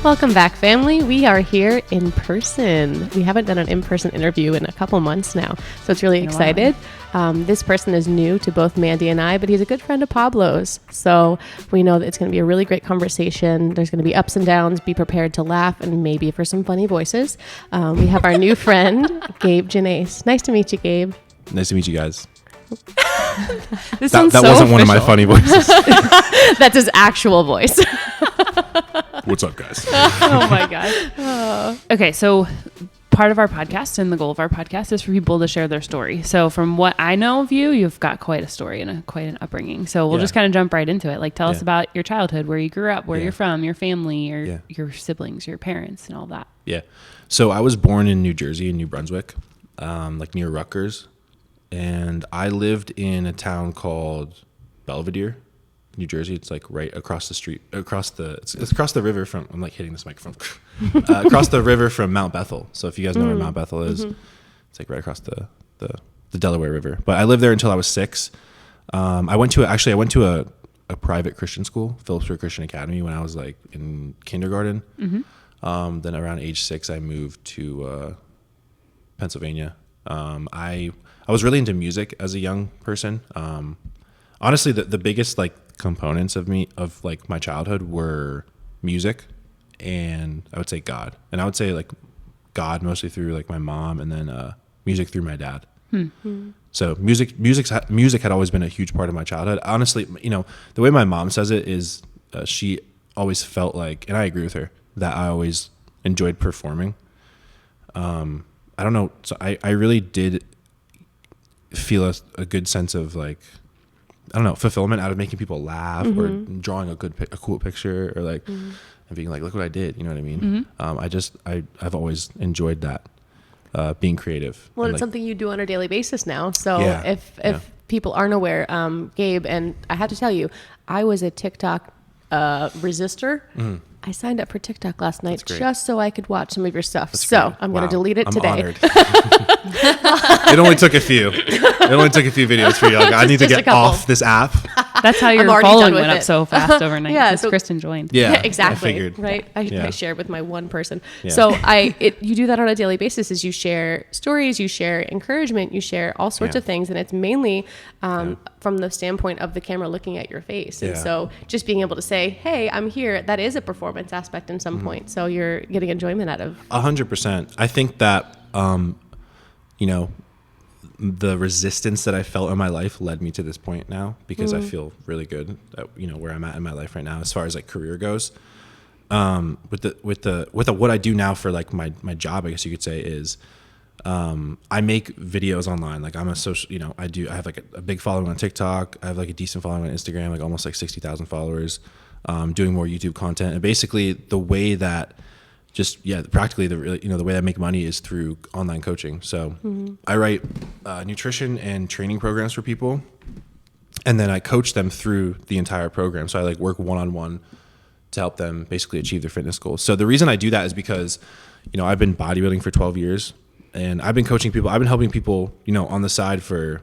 Welcome back, family. We are here in person. We haven't done an in-person interview in a couple months now, so it's really excited. This person is new to both Mandy and I, but he's a good friend of Pablo's. So we know that it's going to be a really great conversation. There's going to be ups and downs. Be prepared to laugh and maybe for some funny voices. We have our new friend, Gabe Gennace. Nice to meet you, Gabe. Nice to meet you guys. That wasn't official. one of my funny voices. That's his actual voice. What's up, guys? Oh my gosh. Okay, so part of our podcast and the goal of our podcast is for people to share their story. So from what I know of you, you've got quite a story and quite an upbringing. So we'll just kind of jump right into it. Like, tell us about your childhood, where you grew up, where you're from, your family, your siblings, your parents, and all that. Yeah. So I was born in New Jersey, in New Brunswick, like near Rutgers. And I lived in a town called Belvedere, New Jersey. It's like right across the street, it's across the river from, I'm like hitting this microphone, across the river from Mount Bethel. So if you guys know where Mount Bethel is, it's like right across the Delaware River. But I lived there until I was 6. I went to a private Christian school, Phillipsburg Christian Academy, when I was like in kindergarten. Then around age 6, I moved to Pennsylvania. I was really into music as a young person. Honestly, the biggest like components of like my childhood were music, and I would say God. And I would say like God mostly through like my mom, and then music through my dad. So music had always been a huge part of my childhood. Honestly, the way my mom says it is she always felt like, and I agree with her, that I always enjoyed performing. I don't know. So I really did feel a good sense of like, I don't know, fulfillment out of making people laugh or drawing a cool picture or like, and being like, look what I did. You know what I mean? I've always enjoyed that, being creative. Well, and it's like, something you do on a daily basis now. So if people aren't aware, Gabe, and I have to tell you, I was a TikTok resistor. I signed up for TikTok last night just so I could watch some of your stuff. So I'm going to delete it today. Honored. It only took a few. It only took a few videos for you. I need to get off this app. That's how your following went up so fast overnight. Because Kristen joined. Yeah, exactly. I figured. Right. I shared with my one person. Yeah. So you do that on a daily basis. Is you share stories, you share encouragement, you share all sorts of things, and it's mainly from the standpoint of the camera looking at your face. And so just being able to say, "Hey, I'm here," that is a performance aspect in some point. So you're getting enjoyment out of 100%. I think that the resistance that I felt in my life led me to this point now, because I feel really good at where I'm at in my life right now as far as like career goes. With what I do now for like my job, I guess you could say, is I make videos online. Like I'm a social, I have like a big following on TikTok. I have like a decent following on Instagram, like almost like 60,000 followers. Doing more YouTube content, and basically the way that practically the way I make money is through online coaching. So I write nutrition and training programs for people, and then I coach them through the entire program. So I like work one-on-one to help them basically achieve their fitness goals. So the reason I do that is because I've been bodybuilding for 12 years, and I've been coaching people. I've been helping people on the side for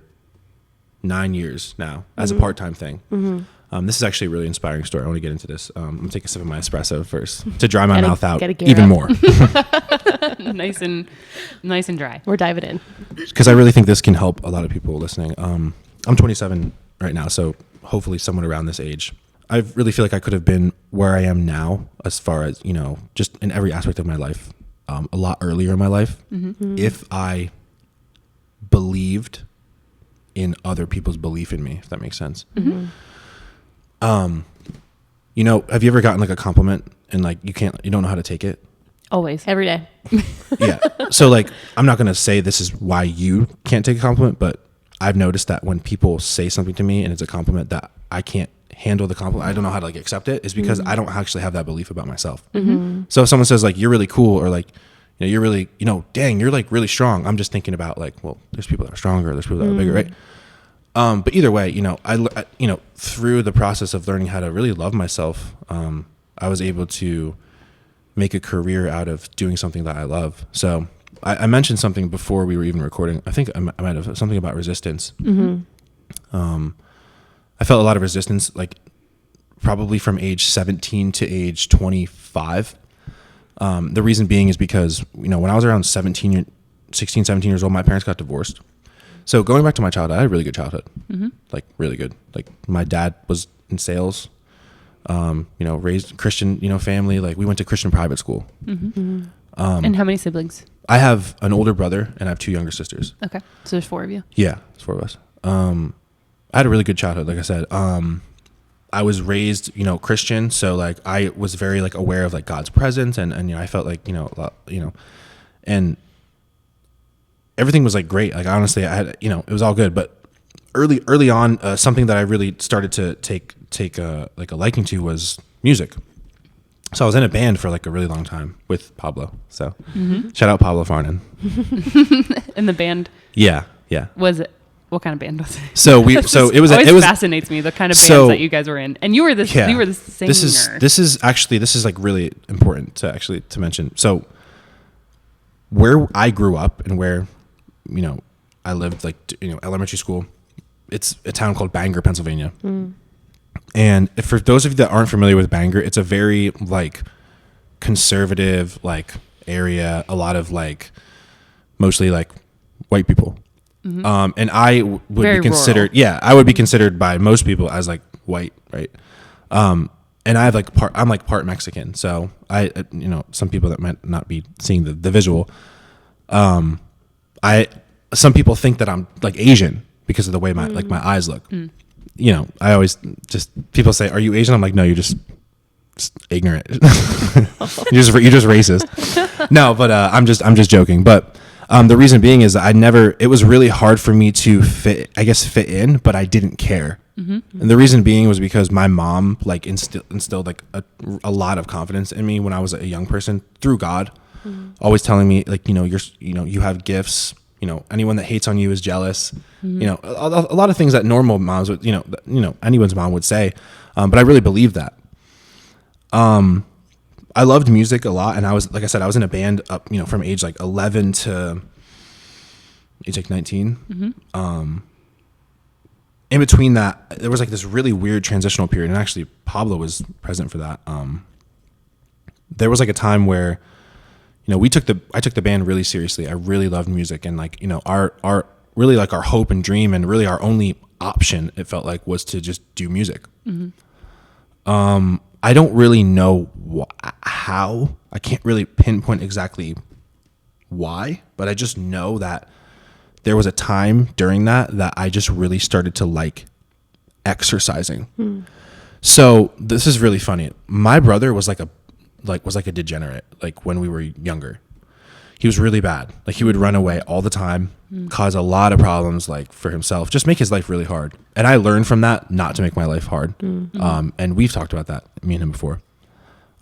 9 years now as a part-time thing. This is actually a really inspiring story. I want to get into this. I'm going to take a sip of my espresso first to dry my mouth out even more. Nice and dry. We're diving in. Because I really think this can help a lot of people listening. I'm 27 right now, so hopefully someone around this age. I really feel like I could have been where I am now as far as, just in every aspect of my life, a lot earlier in my life, if I believed in other people's belief in me, if that makes sense. Have you ever gotten like a compliment and like you don't know how to take it? Always. Every day. Yeah. So like, I'm not going to say this is why you can't take a compliment, but I've noticed that when people say something to me and it's a compliment that I can't handle the compliment, I don't know how to like accept it, is because I don't actually have that belief about myself. So if someone says like, you're really cool, or like, you're really, dang, you're like really strong, I'm just thinking about like, well, there's people that are stronger, there's people that are bigger, right? But either way, I through the process of learning how to really love myself, I was able to make a career out of doing something that I love. So I mentioned something before we were even recording. I think I might have something about resistance. I felt a lot of resistance, like probably from age 17 to age 25. The reason being is because, when I was around 16, 17 years old, my parents got divorced. So going back to my childhood, I had a really good childhood, like really good. Like my dad was in sales, raised Christian, family. Like we went to Christian private school. And how many siblings? I have an older brother and I have 2 younger sisters. Okay. So there's 4 of you. Yeah, there's 4 of us. I had a really good childhood. Like I said, I was raised, Christian. So like I was very like aware of like God's presence and I felt like, a lot, and everything was like great. Like honestly, I had, it was all good, but early on, something that I really started to take like a liking to was music. So I was in a band for like a really long time with Pablo. So shout out Pablo Farnan. In the band. Yeah. Was it? What kind of band was it? So it was fascinates me the kind of bands that you guys were in, and you were the singer. This is like really important to mention. So where I grew up and where I lived, like elementary school, it's a town called Bangor, Pennsylvania. And for those of you that aren't familiar with Bangor, it's a very like conservative like area, a lot of like mostly like white people. And I would Very be considered, rural. I would be considered by most people as like white, right? And I have like I'm like part Mexican, so I, some people that might not be seeing the visual, some people think that I'm like Asian because of the way my like my eyes look. I always people say, "Are you Asian?" I'm like, "No, you're just ignorant. you're just racist." No, but I'm just joking. But the reason being is it was really hard for me to fit in, but I didn't care. And the reason being was because my mom like instilled like a lot of confidence in me when I was a young person through God, always telling me like, you have gifts, anyone that hates on you is jealous, a lot of things that normal moms would, anyone's mom would say. But I really believed that. I loved music a lot, and I was in a band up, from age like 11 to age like 19. In between that, there was like this really weird transitional period, and actually Pablo was present for that. There was like a time where, I took the band really seriously. I really loved music, and like, our really like our hope and dream, and really our only option, it felt like, was to just do music. I don't really know how. I can't really pinpoint exactly why, but I just know that there was a time during that I just really started to like exercising. So this is really funny. My brother was like a degenerate, like when we were younger. He was really bad. Like he would run away all the time, cause a lot of problems like for himself, just make his life really hard. And I learned from that not to make my life hard. And we've talked about that, me and him, before.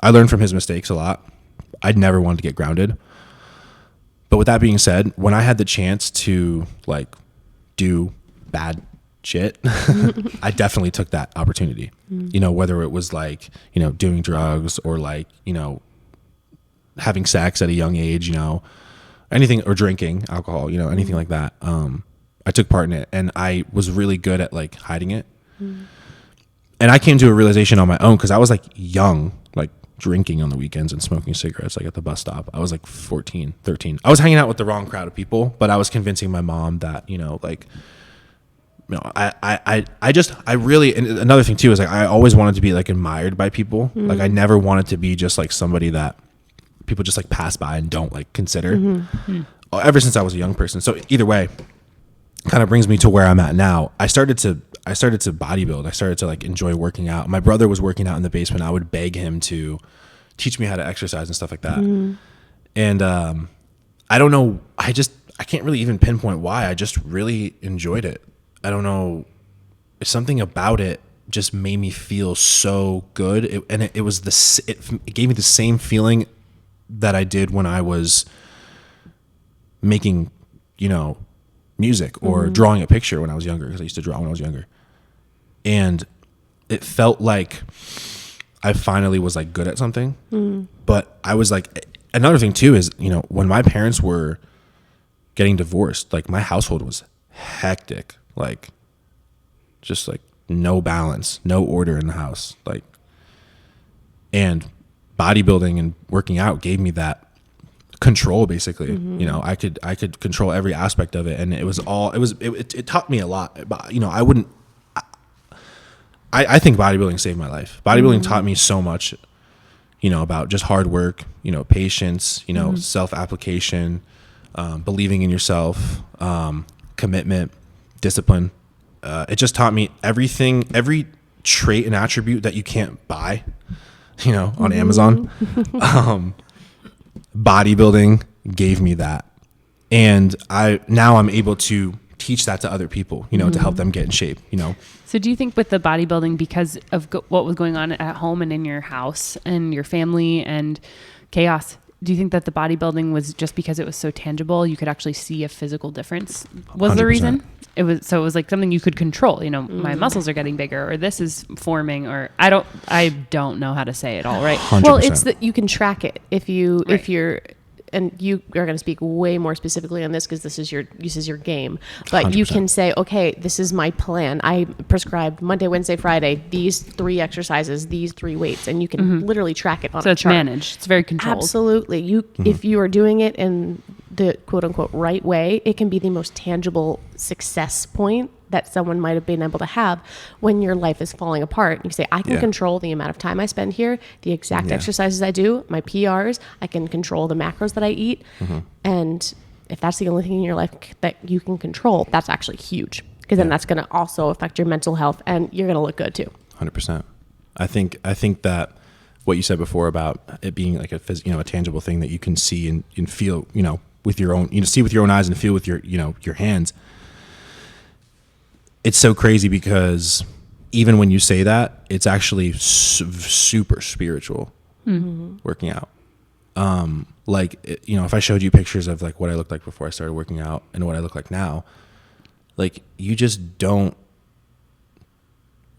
I learned from his mistakes a lot. I'd never wanted to get grounded. But with that being said, when I had the chance to like do bad shit, I definitely took that opportunity. Whether it was like, doing drugs or like, having sex at a young age, anything, or drinking alcohol, anything like that. I took part in it, and I was really good at like hiding it. And I came to a realization on my own, because I was like young, like drinking on the weekends and smoking cigarettes like at the bus stop. I was like 14, 13. I was hanging out with the wrong crowd of people, but I was convincing my mom that, I really, and another thing too is like I always wanted to be like admired by people. Like I never wanted to be just like somebody that people just like pass by and don't like consider. Ever since I was a young person. So either way, kind of brings me to where I'm at now. I started to bodybuild. I started to like enjoy working out. My brother was working out in the basement. I would beg him to teach me how to exercise and stuff like that. And I don't know. I can't really even pinpoint why. I just really enjoyed it. I don't know. Something about it just made me feel so good. It gave me the same feeling that I did when I was making, music or drawing a picture when I was younger, because I used to draw when I was younger. And it felt like I finally was like good at something. But I was like, another thing too is, when my parents were getting divorced, like my household was hectic, like just like no balance, no order in the house. Like, and bodybuilding and working out gave me that control, basically. You know, I could control every aspect of it, and it taught me a lot. But, you know, I think bodybuilding saved my life. Bodybuilding taught me so much, you know, about just hard work, you know, patience, you know, self-application, believing in yourself, commitment, discipline. It just taught me everything, every trait and attribute that you can't buy, you know, on Amazon. Bodybuilding gave me that. And now I'm able to teach that to other people, you know, to help them get in shape, you know. So do you think with the bodybuilding, because of what was going on at home and in your house and your family and chaos, do you think that the bodybuilding was just because it was so tangible, you could actually see a physical difference? Was 100%. the reason? It was like something you could control, you know, my muscles are getting bigger, or this is forming, or I don't know how to say it all right. 100%. Well, it's that you can track it if you're, and you are going to speak way more specifically on this because this is your game, but 100%. you can say, okay, this is my plan. I prescribed Monday, Wednesday, Friday, these 3 exercises, these 3 weights, and you can literally track it on So a it's chart. managed. It's very controlled. Absolutely. If you are doing it in the quote unquote right way, it can be the most tangible success point that someone might have been able to have when your life is falling apart. You say, I can control the amount of time I spend here, the exact exercises I do, my PRs, I can control the macros that I eat. And if that's the only thing in your life that you can control, that's actually huge, because then that's going to also affect your mental health, and you're going to look good too. 100%. I think that what you said before about it being like a tangible thing that you can see and feel, you know, with your own, you know, see with your own eyes and feel with your, you know, your hands. It's so crazy because even when you say that, it's actually super spiritual working out. You know, if I showed you pictures of like what I looked like before I started working out and what I look like now, like you just don't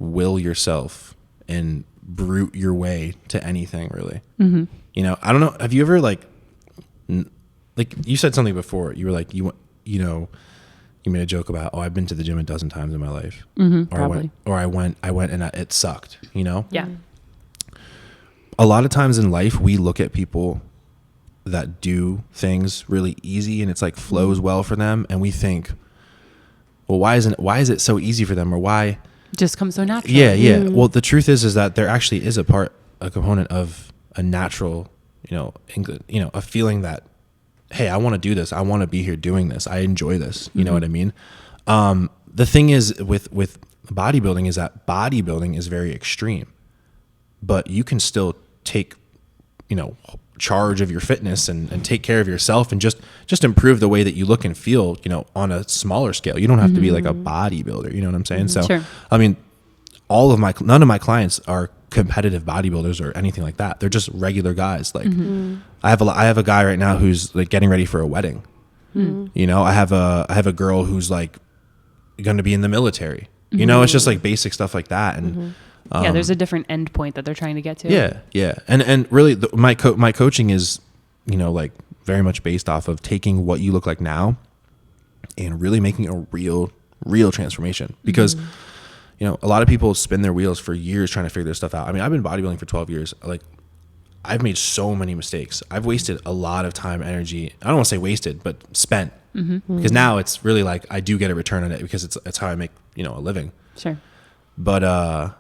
will yourself and brute your way to anything really. You know, I don't know. Have you ever like you said something before, you were like, you know, you made a joke about, I've been to the gym a dozen times in my life. Probably. I went and it sucked, you know? Yeah. A lot of times in life, we look at people that do things really easy and it's like flows well for them. And we think, well, why is it so easy for them, or why? It just comes so natural. Yeah. Well, the truth is that there actually is a component of a natural, you know, a feeling that, hey, I want to do this. I want to be here doing this. I enjoy this. You know what I mean? The thing is with bodybuilding is that bodybuilding is very extreme, but you can still take, you know, charge of your fitness and take care of yourself and just improve the way that you look and feel, you know, on a smaller scale. You don't have to be like a bodybuilder. You know what I'm saying? So, Sure. I mean, none of my clients are competitive bodybuilders or anything like that. They're just regular guys. Like I have a guy right now who's like getting ready for a wedding. You know, I have a girl who's like going to be in the military. You know, it's just like basic stuff like that. And there's a different end point that they're trying to get to. Yeah. And really my coaching is, you know, like very much based off of taking what you look like now and really making a real transformation, because you know, a lot of people spin their wheels for years trying to figure this stuff out. I mean, I've been bodybuilding for 12 years. Like, I've made so many mistakes. I've wasted a lot of time, energy. I don't want to say wasted, but spent. Because now it's really like I do get a return on it, because it's how I make, you know, a living. Sure. But I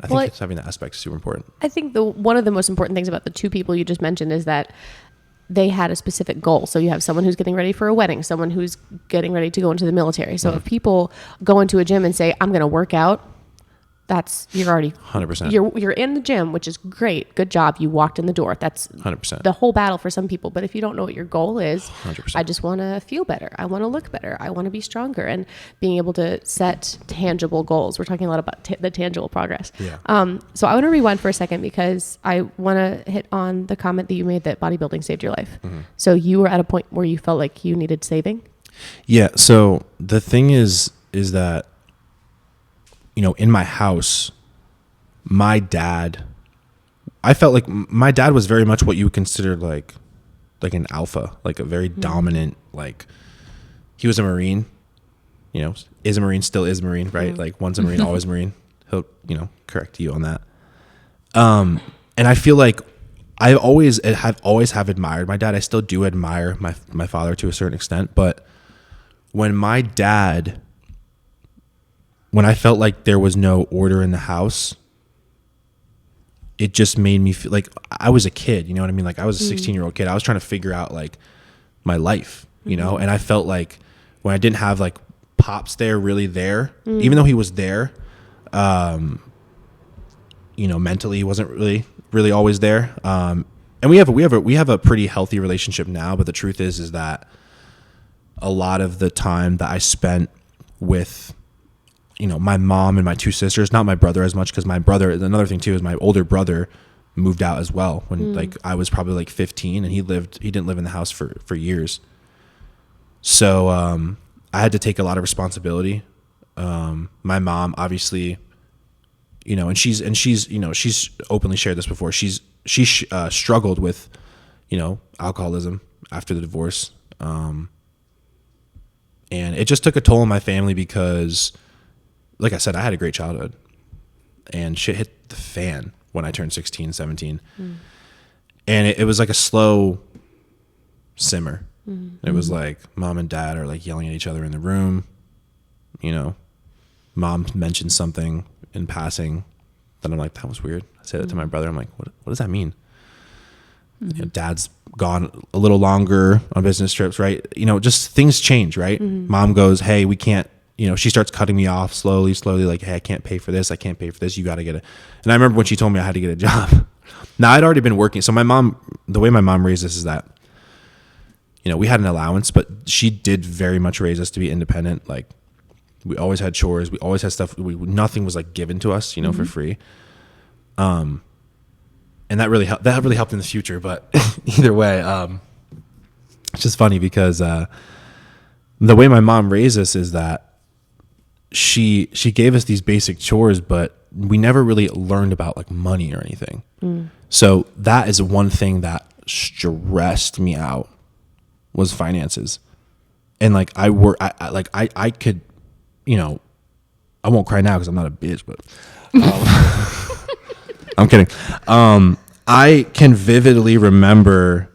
think it's having that aspect is super important. I think one of the most important things about the 2 people you just mentioned is that they had a specific goal. So you have someone who's getting ready for a wedding, someone who's getting ready to go into the military. So if people go into a gym and say, I'm going to work out, you're already 100%. You're in the gym, which is great. Good job. You walked in the door. That's 100%. the whole battle for some people. But if you don't know what your goal is, 100%. I just want to feel better. I want to look better. I want to be stronger, and being able to set tangible goals. We're talking a lot about the tangible progress. Yeah. So I want to rewind for a second, because I want to hit on the comment that you made that bodybuilding saved your life. So you were at a point where you felt like you needed saving? Yeah. So the thing is that, you know, in my house, I felt like my dad was very much what you would consider like an alpha, like a very dominant, like he was a Marine, you know, is a Marine, still is a Marine, right? Like once a Marine, always a Marine. He'll, you know, correct you on that. And I feel like I've always have admired my dad. I still do admire my father to a certain extent. But when I felt like there was no order in the house, it just made me feel like I was a kid, you know what I mean? Like I was a 16-year-old kid. I was trying to figure out like my life, you know? And I felt like when I didn't have like Pops even though he was there, you know, mentally he wasn't really always there. And we have a pretty healthy relationship now, but the truth is that a lot of the time that I spent with, you know, my mom and my two sisters, not my brother as much, because my brother, another thing too is my older brother moved out as well when like I was probably like 15, and he didn't live in the house for years. So I had to take a lot of responsibility. My mom obviously, you know, and she's you know, she's openly shared this before. She struggled with, you know, alcoholism after the divorce, and it just took a toll on my family because, like I said, I had a great childhood, and shit hit the fan when I turned 16, 17. And it was like a slow simmer. It was like mom and dad are like yelling at each other in the room. You know, mom mentioned something in passing that I'm like, that was weird. I said it to my brother. I'm like, what does that mean? You know, dad's gone a little longer on business trips, right? You know, just things change, right? Mom goes, hey, we can't, you know, she starts cutting me off slowly, like, hey, I can't pay for this. You got to get it. And I remember when she told me I had to get a job. Now I'd already been working. So my mom, the way my mom raised us is that, you know, we had an allowance, but she did very much raise us to be independent. Like we always had chores. We always had stuff. Nothing was like given to us, you know, for free. And that really helped. That really helped in the future. But either way, it's just funny because the way my mom raised us is that she gave us these basic chores, but we never really learned about like money or anything. So that is one thing that stressed me out, was finances. And like I could, you know, I won't cry now because I'm not a bitch, but I'm kidding. I can vividly remember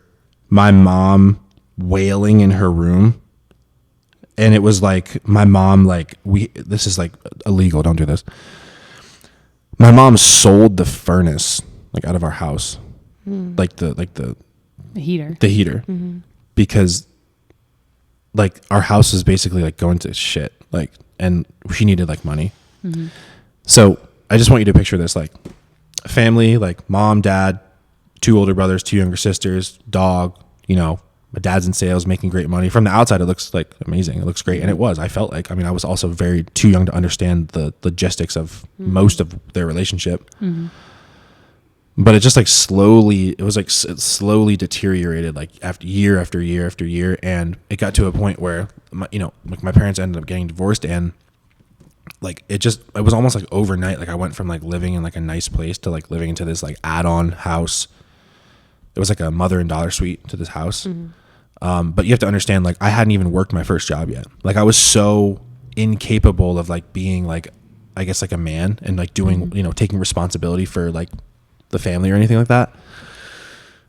my mom wailing in her room. And it was like my mom, like this is like illegal. Don't do this. My mom sold the furnace like out of our house, like the heater, because like our house was basically like going to shit, like, and she needed like money. So I just want you to picture this, like family, like mom, dad, 2 older brothers, 2 younger sisters, dog, you know, my dad's in sales, making great money. From the outside, it looks like amazing. It looks great. And it was. I felt like, I mean, I was also too young to understand the logistics of most of their relationship. But it just like it slowly deteriorated, like after year after year after year. And it got to a point where, my parents ended up getting divorced, and like it was almost like overnight. Like I went from like living in like a nice place to like living into this like add-on house. It was like a mother and daughter suite to this house. But you have to understand, like I hadn't even worked my first job yet. Like I was so incapable of like being like, I guess like a man and like doing, you know, taking responsibility for like the family or anything like that.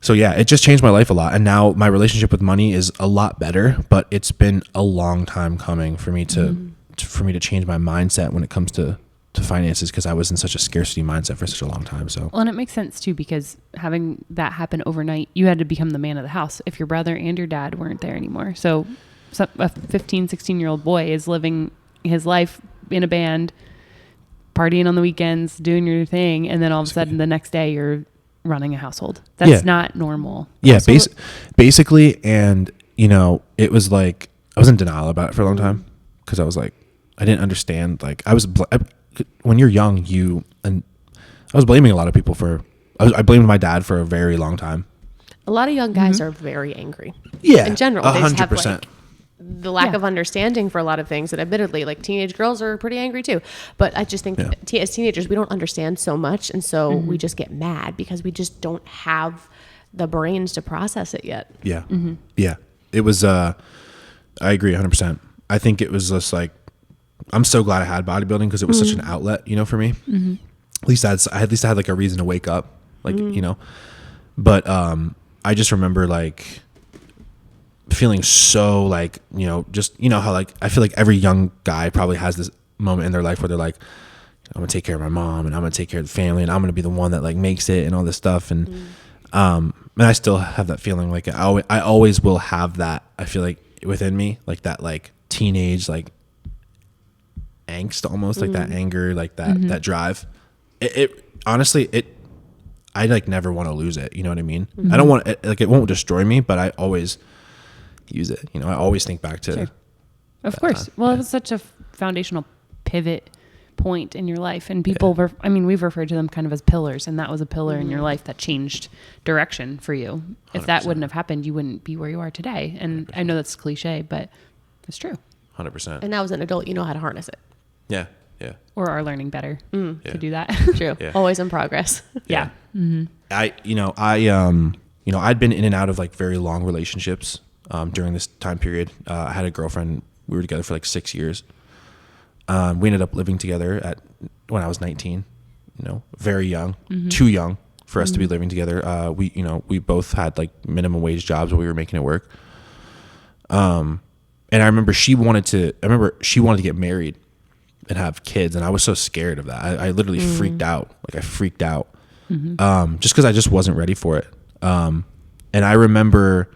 So yeah, it just changed my life a lot. And now my relationship with money is a lot better, but it's been a long time coming for me to change my mindset when it comes to finances, because I was in such a scarcity mindset for such a long time. So, well, and it makes sense too, because having that happen overnight, you had to become the man of the house if your brother and your dad weren't there anymore. So a 15, 16-year-old boy is living his life in a band, partying on the weekends, doing your thing, and then all of a sudden the next day you're running a household. That's not normal. Yeah, basically. And, you know, it was like I was in denial about it for a long time, because I was like, I didn't understand. Like when you're young, and I was blaming a lot of people I blamed my dad for a very long time. A lot of young guys are very angry. Yeah. In general, they just have 100%. like the lack of understanding for a lot of things, and admittedly, like teenage girls are pretty angry too. But I just think as teenagers, we don't understand so much. And so we just get mad because we just don't have the brains to process it yet. Yeah. Yeah. It was, I agree 100%. I think it was just like, I'm so glad I had bodybuilding, because it was such an outlet, you know, for me. At least I had like a reason to wake up, like, you know, But I just remember like feeling so like, you know, just, you know how like I feel like every young guy probably has this moment in their life where they're like, I'm gonna take care of my mom and I'm gonna take care of the family and I'm gonna be the one that like makes it and all this stuff. And and I still have that feeling. Like I always will have that, I feel like, within me, like that like teenage like angst almost, like that anger, like that that drive. It honestly, I like never want to lose it, you know what I mean? I don't want it, like it won't destroy me, but I always use it, you know. I always think back to of course time. Well, it was such a foundational pivot point in your life, and people I mean, we've referred to them kind of as pillars, and that was a pillar in your life that changed direction for you. 100%. If that wouldn't have happened, you wouldn't be where you are today. And 100%. I know that's cliche, but it's true. 100%. And now as an adult, you know how to harness it. Yeah. Or are learning better to do that. True. Always in progress. Yeah. Mm-hmm. I'd been in and out of like very long relationships during this time period. I had a girlfriend. We were together for like 6 years. We ended up living together when I was 19, you know, very young, too young for us to be living together. We both had like minimum wage jobs, but we were making it work. And I remember she wanted to get married and have kids. And I was so scared of that. I literally freaked out. Like I freaked out, just cause I just wasn't ready for it. And I remember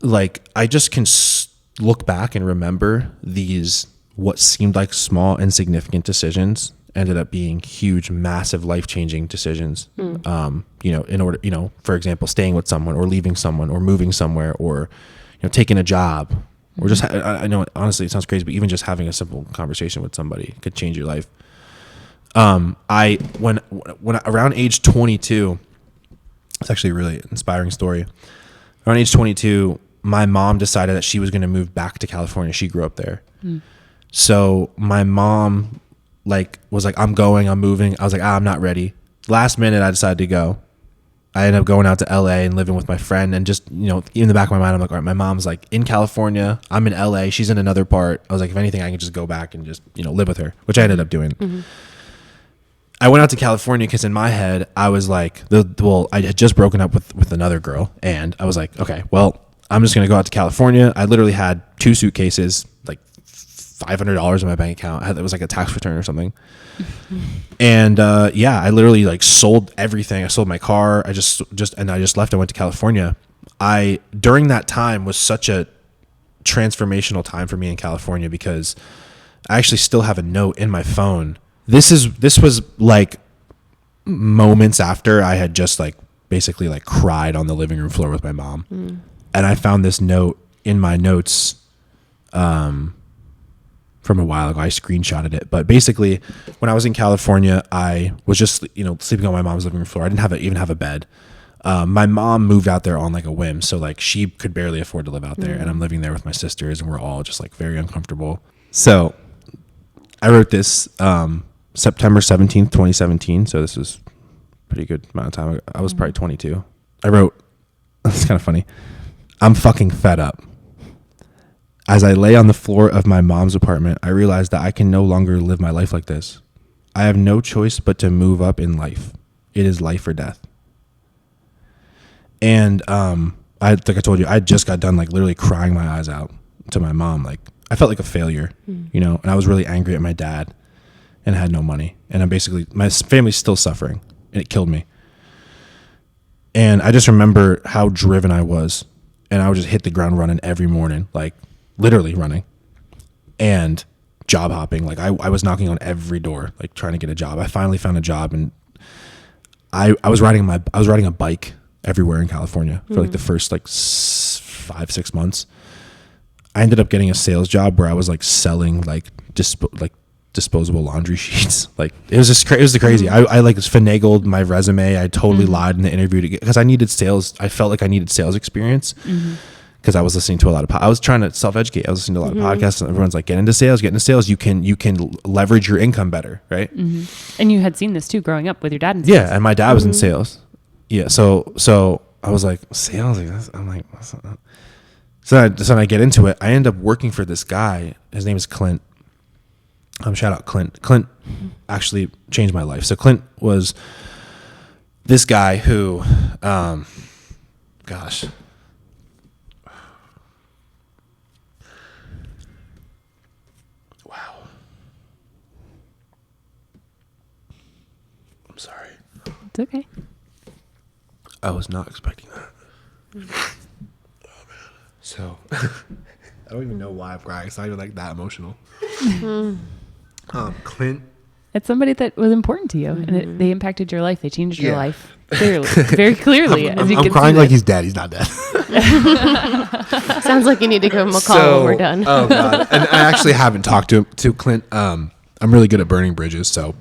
like, I just can look back and remember these, what seemed like small, insignificant decisions ended up being huge, massive, life-changing decisions. In order, for example, staying with someone or leaving someone or moving somewhere or, taking a job or just, I know honestly it sounds crazy, but even just having a simple conversation with somebody could change your life. When around age 22, it's actually a really inspiring story. Around age 22, my mom decided that she was going to move back to California. She grew up there. So my mom was like, I'm moving. I was like, I'm not ready. Last minute, I decided to go. I ended up going out to LA and living with my friend. And just, in the back of my mind, I'm like, all right, my mom's like in California. I'm in LA. She's in another part. I was like, if anything, I can just go back and just, live with her, which I ended up doing. I went out to California because in my head, I was like, I had just broken up with another girl. And I was like, okay, well, I'm just going to go out to California. I literally had 2 suitcases, like $500 in my bank account. It was like a tax return or something. And I literally sold everything. I sold my car. I just left. I went to California. During that time was such a transformational time for me in California because I actually still have a note in my phone. This was like moments after I had just basically cried on the living room floor with my mom. And I found this note in my notes from a while ago. I screenshotted it. But basically, when I was in California, I was just sleeping on my mom's living room floor. I didn't even have a bed. My mom moved out there on a whim. So she could barely afford to live out there. And I'm living there with my sisters, and we're all just very uncomfortable. So I wrote this September 17th, 2017. So this was a pretty good amount of time. I was probably 22. I wrote, it's kind of funny. I'm fucking fed up. As I lay on the floor of my mom's apartment, I realized that I can no longer live my life like this. I have no choice but to move up in life. It is life or death. And I told you, I just got done literally crying my eyes out to my mom. I felt like a failure, and I was really angry at my dad and I had no money. And my family's still suffering, and it killed me. And I just remember how driven I was. And I would just hit the ground running every morning, literally running and job hopping. I was knocking on every door, trying to get a job. I finally found a job, and I was riding a bike everywhere in California for the first 5-6 months. I ended up getting a sales job where I was selling disposable laundry sheets. It was just it was crazy. I finagled my resume. I totally lied in the interview because I needed sales. I felt like I needed sales experience because I was listening to a lot of I was trying to self-educate. I was listening to a lot of podcasts, and everyone's get into sales. You can leverage your income better, right? And you had seen this too growing up with your dad in sales. Yeah, and my dad was in sales. Yeah, so I was like, sales? I'm like, what's that? So then I get into it. I end up working for this guy. His name is Clint. Shout out Clint. Clint actually changed my life. So Clint was this guy who, gosh. Wow. I'm sorry. It's okay. I was not expecting that. Oh, man. So, I don't even know why I'm crying. It's not even like that emotional. Clint. It's somebody that was important to you, and they impacted your life. They changed your life clearly, very clearly. I'm crying like he's dead. He's not dead. Sounds like you need to give him a call when we're done. Oh God! And I actually haven't talked to Clint. I'm really good at burning bridges. So,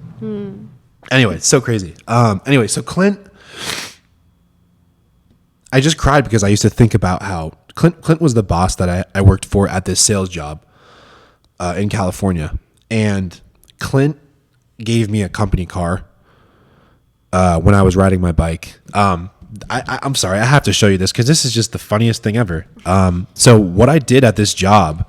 anyway, it's so crazy. So Clint, I just cried because I used to think about how Clint was the boss that I worked for at this sales job in California, and Clint gave me a company car when I was riding my bike. I'm sorry, I have to show you this because this is just the funniest thing ever. So what I did at this job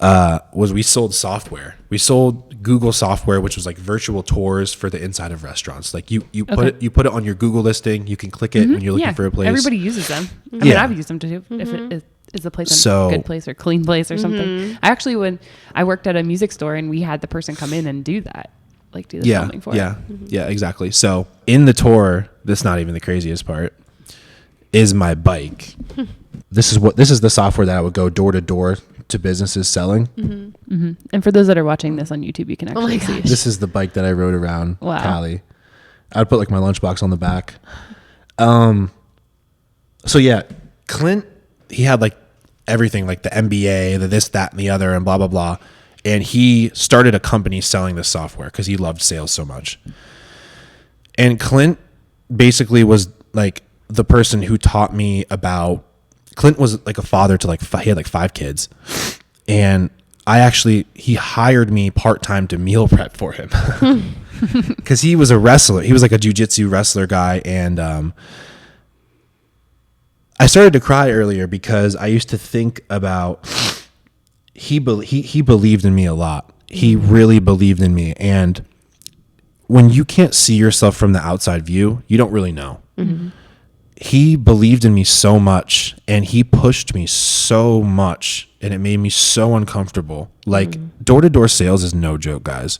was we sold software. We sold Google software, which was like virtual tours for the inside of restaurants. Like you put it on your Google listing. You can click it when you're looking for a place. Everybody uses them. I mean, I've used them too. If it is a place a good place or clean place or something. I actually, when I worked at a music store and we had the person come in and do that. Like do the filming for it. Yeah, exactly. So in the tour, this is not even the craziest part, is my bike. This is the software that I would go door to door to businesses selling. And for those that are watching this on YouTube, you can actually see it. This is the bike that I rode around Cali. I'd put like my lunchbox on the back. So yeah, Clint, he had like everything, like the MBA, the this, that, and the other, and blah, blah, blah. And he started a company selling this software because he loved sales so much. And Clint basically was like the person who taught me about, Clint was like a father to he had like 5 kids. And he hired me part-time to meal prep for him because he was a wrestler. He was like a jiu-jitsu wrestler guy. And I started to cry earlier because I used to think about, he believed in me a lot. He really believed in me. And when you can't see yourself from the outside view, you don't really know. He believed in me so much and he pushed me so much and it made me so uncomfortable. Like door-to-door sales is no joke, guys.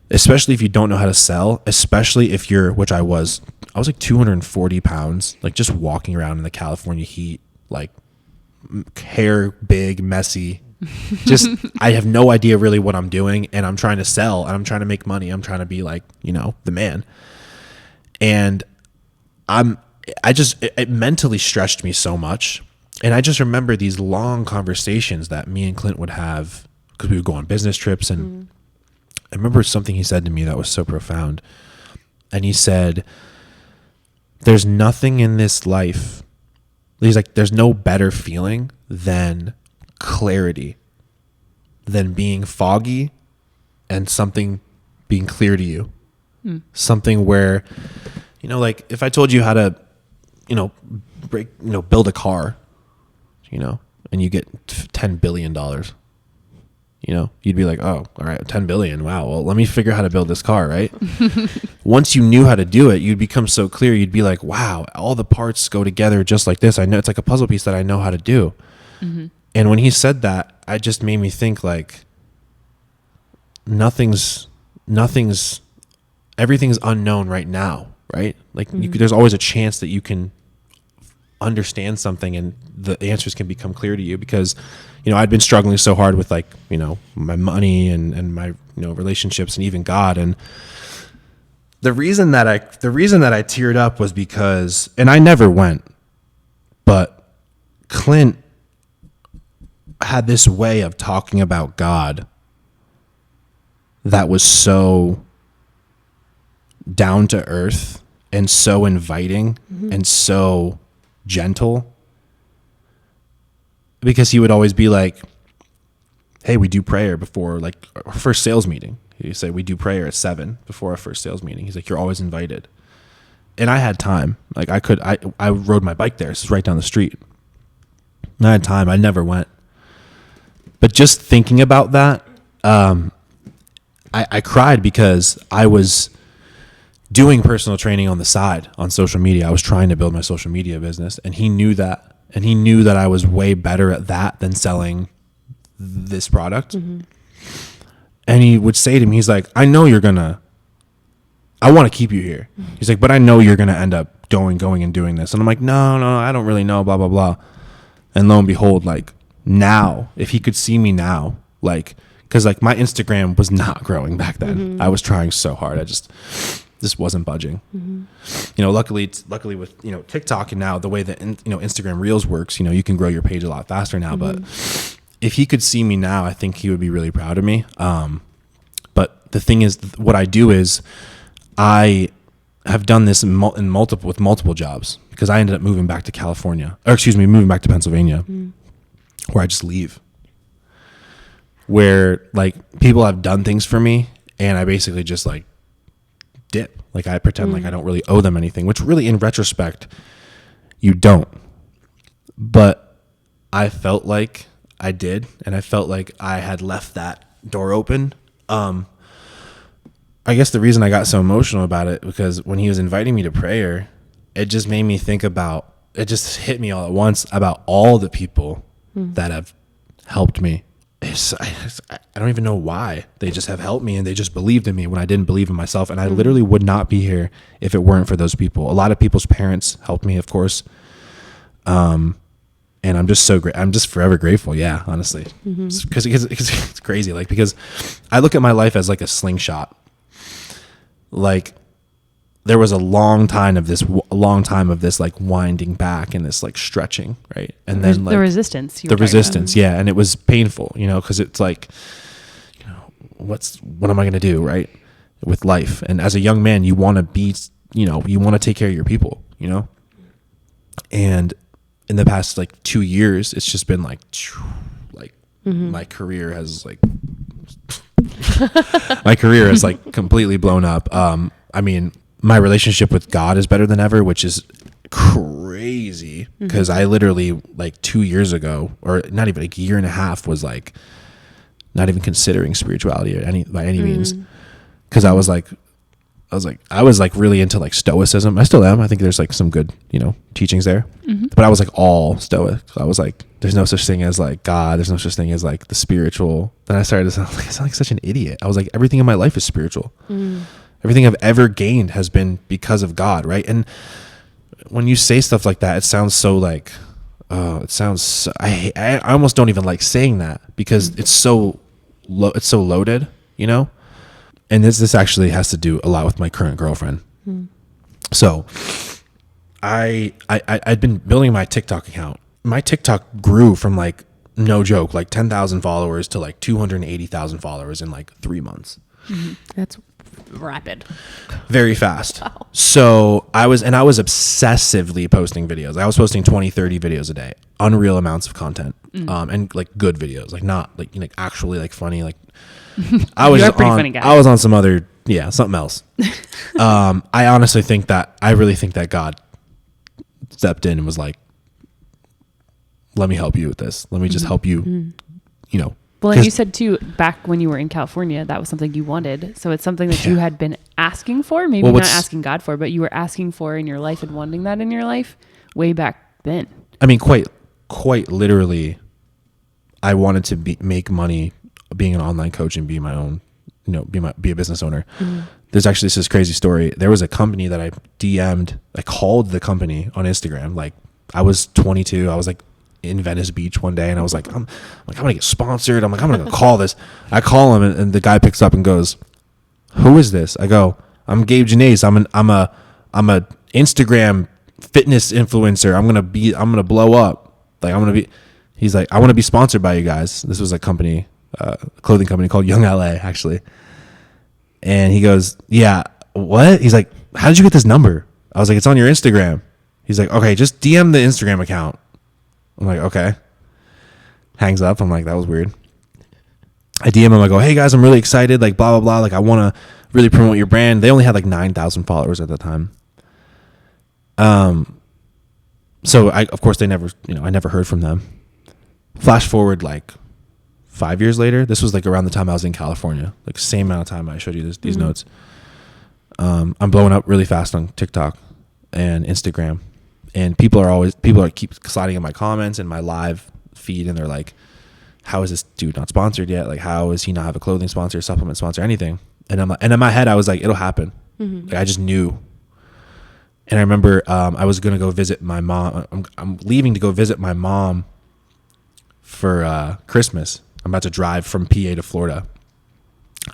Especially if you don't know how to sell, especially if which I was like 240 pounds, like just walking around in the California heat, like hair big, messy. Just I have no idea really what I'm doing, and I'm trying to sell and I'm trying to make money. I'm trying to be like, the man. And it mentally stretched me so much. And I just remember these long conversations that me and Clint would have because we would go on business trips. And I remember something he said to me that was so profound. And he said, there's nothing in this life. He's like, there's no better feeling than clarity, than being foggy and something being clear to you. Something where, like if I told you how to, build a car, and you get $10 billion, you'd be like, oh, all right, 10 billion. Wow. Well, let me figure out how to build this car. Right. Once you knew how to do it, you'd become so clear. You'd be like, wow, all the parts go together just like this. I know it's like a puzzle piece that I know how to do. And when he said that, it just made me think like everything's unknown right now. Right. Like there's always a chance that you can understand something and the answers can become clear to you because, I'd been struggling so hard with like, my money and my, relationships and even God. And the reason that I teared up was because, and I never went, but Clint had this way of talking about God that was so down to earth and so inviting and so gentle, because he would always be like, hey, we do prayer before like our first sales meeting. He said, we do prayer at 7 before our first sales meeting. He's like, you're always invited. And I had time. Like I rode my bike there. It's right down the street. And I had time. I never went. But just thinking about that, I cried because I was doing personal training on the side on social media. I was trying to build my social media business, and he knew that. And he knew that I was way better at that than selling this product. Mm-hmm. And he would say to me, he's like, I want to keep you here. Mm-hmm. He's like, but I know you're going to end up going and doing this. And I'm like, no, I don't really know, blah, blah, blah. And lo and behold, like now, if he could see me now, like, cause like my Instagram was not growing back then. Mm-hmm. I was trying so hard. I just wasn't budging. Mm-hmm. Luckily with, TikTok and now the way that, Instagram Reels works, you can grow your page a lot faster now. Mm-hmm. But if he could see me now, I think he would be really proud of me. But the thing is, what I do is I have done this with multiple jobs, because I ended up moving back to Pennsylvania, where I just leave, where like people have done things for me and I basically just like dip. Like I pretend like I don't really owe them anything, which really in retrospect, you don't. But I felt like I did, and I felt like I had left that door open. I guess the reason I got so emotional about it, because when he was inviting me to prayer, it just made me think about, it just hit me all at once about all the people that have helped me. I don't even know why. They just have helped me, and they just believed in me when I didn't believe in myself. And I literally would not be here if it weren't for those people. A lot of people's parents helped me, of course. And I'm just so great. I'm just forever grateful. Yeah, honestly, because it's crazy. Like, because I look at my life as like a slingshot. Like there was a long time of this like winding back and this like stretching, right? And then like the resistance. Yeah, and it was painful, because it's like, what am I going to do, right, with life? And as a young man, you want to be, you want to take care of your people, And in the past like 2 years, it's just been like my career has like completely blown up. I mean, my relationship with God is better than ever, which is crazy, because I literally like 2 years ago, or not even like a year and a half, was like not even considering spirituality by any means, because I was really into like stoicism. I still am. I think there's like some good, teachings there, but I was like all stoic. I was like, there's no such thing as like God. There's no such thing as like the spiritual. Then I started to sound like such an idiot. I was like, everything in my life is spiritual. Everything I've ever gained has been because of God, right? And when you say stuff like that, it sounds so like, I almost don't even like saying that, because it's so loaded, And this actually has to do a lot with my current girlfriend. So I'd been building my TikTok account. My TikTok grew from like, no joke, like 10,000 followers to like 280,000 followers in like 3 months. That's rapid. Very fast. Wow. So I was obsessively posting videos. I was posting 20, 30 videos a day, unreal amounts of content, and like good videos, like not like, actually like funny. Like I was funny guy. I was on something else. I honestly think that, I really think that God stepped in and was like, let me help you with this. Let me just help you, Well, and you said too, back when you were in California, that was something you wanted. So it's something that you had been asking for, maybe not asking God for, but you were asking for in your life and wanting that in your life way back then. I mean, quite literally, I wanted to make money being an online coach and be my own, be a business owner. There's actually this crazy story. There was a company that I DM'd. I called the company on Instagram. Like I was 22. I was like in Venice Beach one day, and I was like, I'm gonna get sponsored. I'm gonna call this. I call him, and the guy picks up and goes, "Who is this?" I go, "I'm Gabe Gennace. I'm a Instagram fitness influencer. I'm gonna blow up. Like He's like, "I want to be sponsored by you guys." This was a company, a clothing company called Young LA, actually. And he goes, "Yeah, what?" He's like, "How did you get this number?" I was like, "It's on your Instagram." He's like, "Okay, just DM the Instagram account." I'm like, "Okay." Hangs up. I'm like, that was weird. I DM him. I go, "Hey guys, I'm really excited. Like, blah, blah, blah. Like, I want to really promote your brand." They only had like 9,000 followers at the time. So of course I never heard from them. Flash forward like 5 years later. This was like around the time I was in California, like same amount of time I showed you these notes. I'm blowing up really fast on TikTok and Instagram, and people are keep sliding in my comments and my live feed, and they're like, how is this dude not sponsored yet? Like, how is he not have a clothing sponsor, supplement sponsor, anything? And I'm like, and in my head I was like, it'll happen. Like, I just knew. And I remember I was gonna go visit my mom. I'm leaving to go visit my mom for Christmas. I'm about to drive from PA to Florida.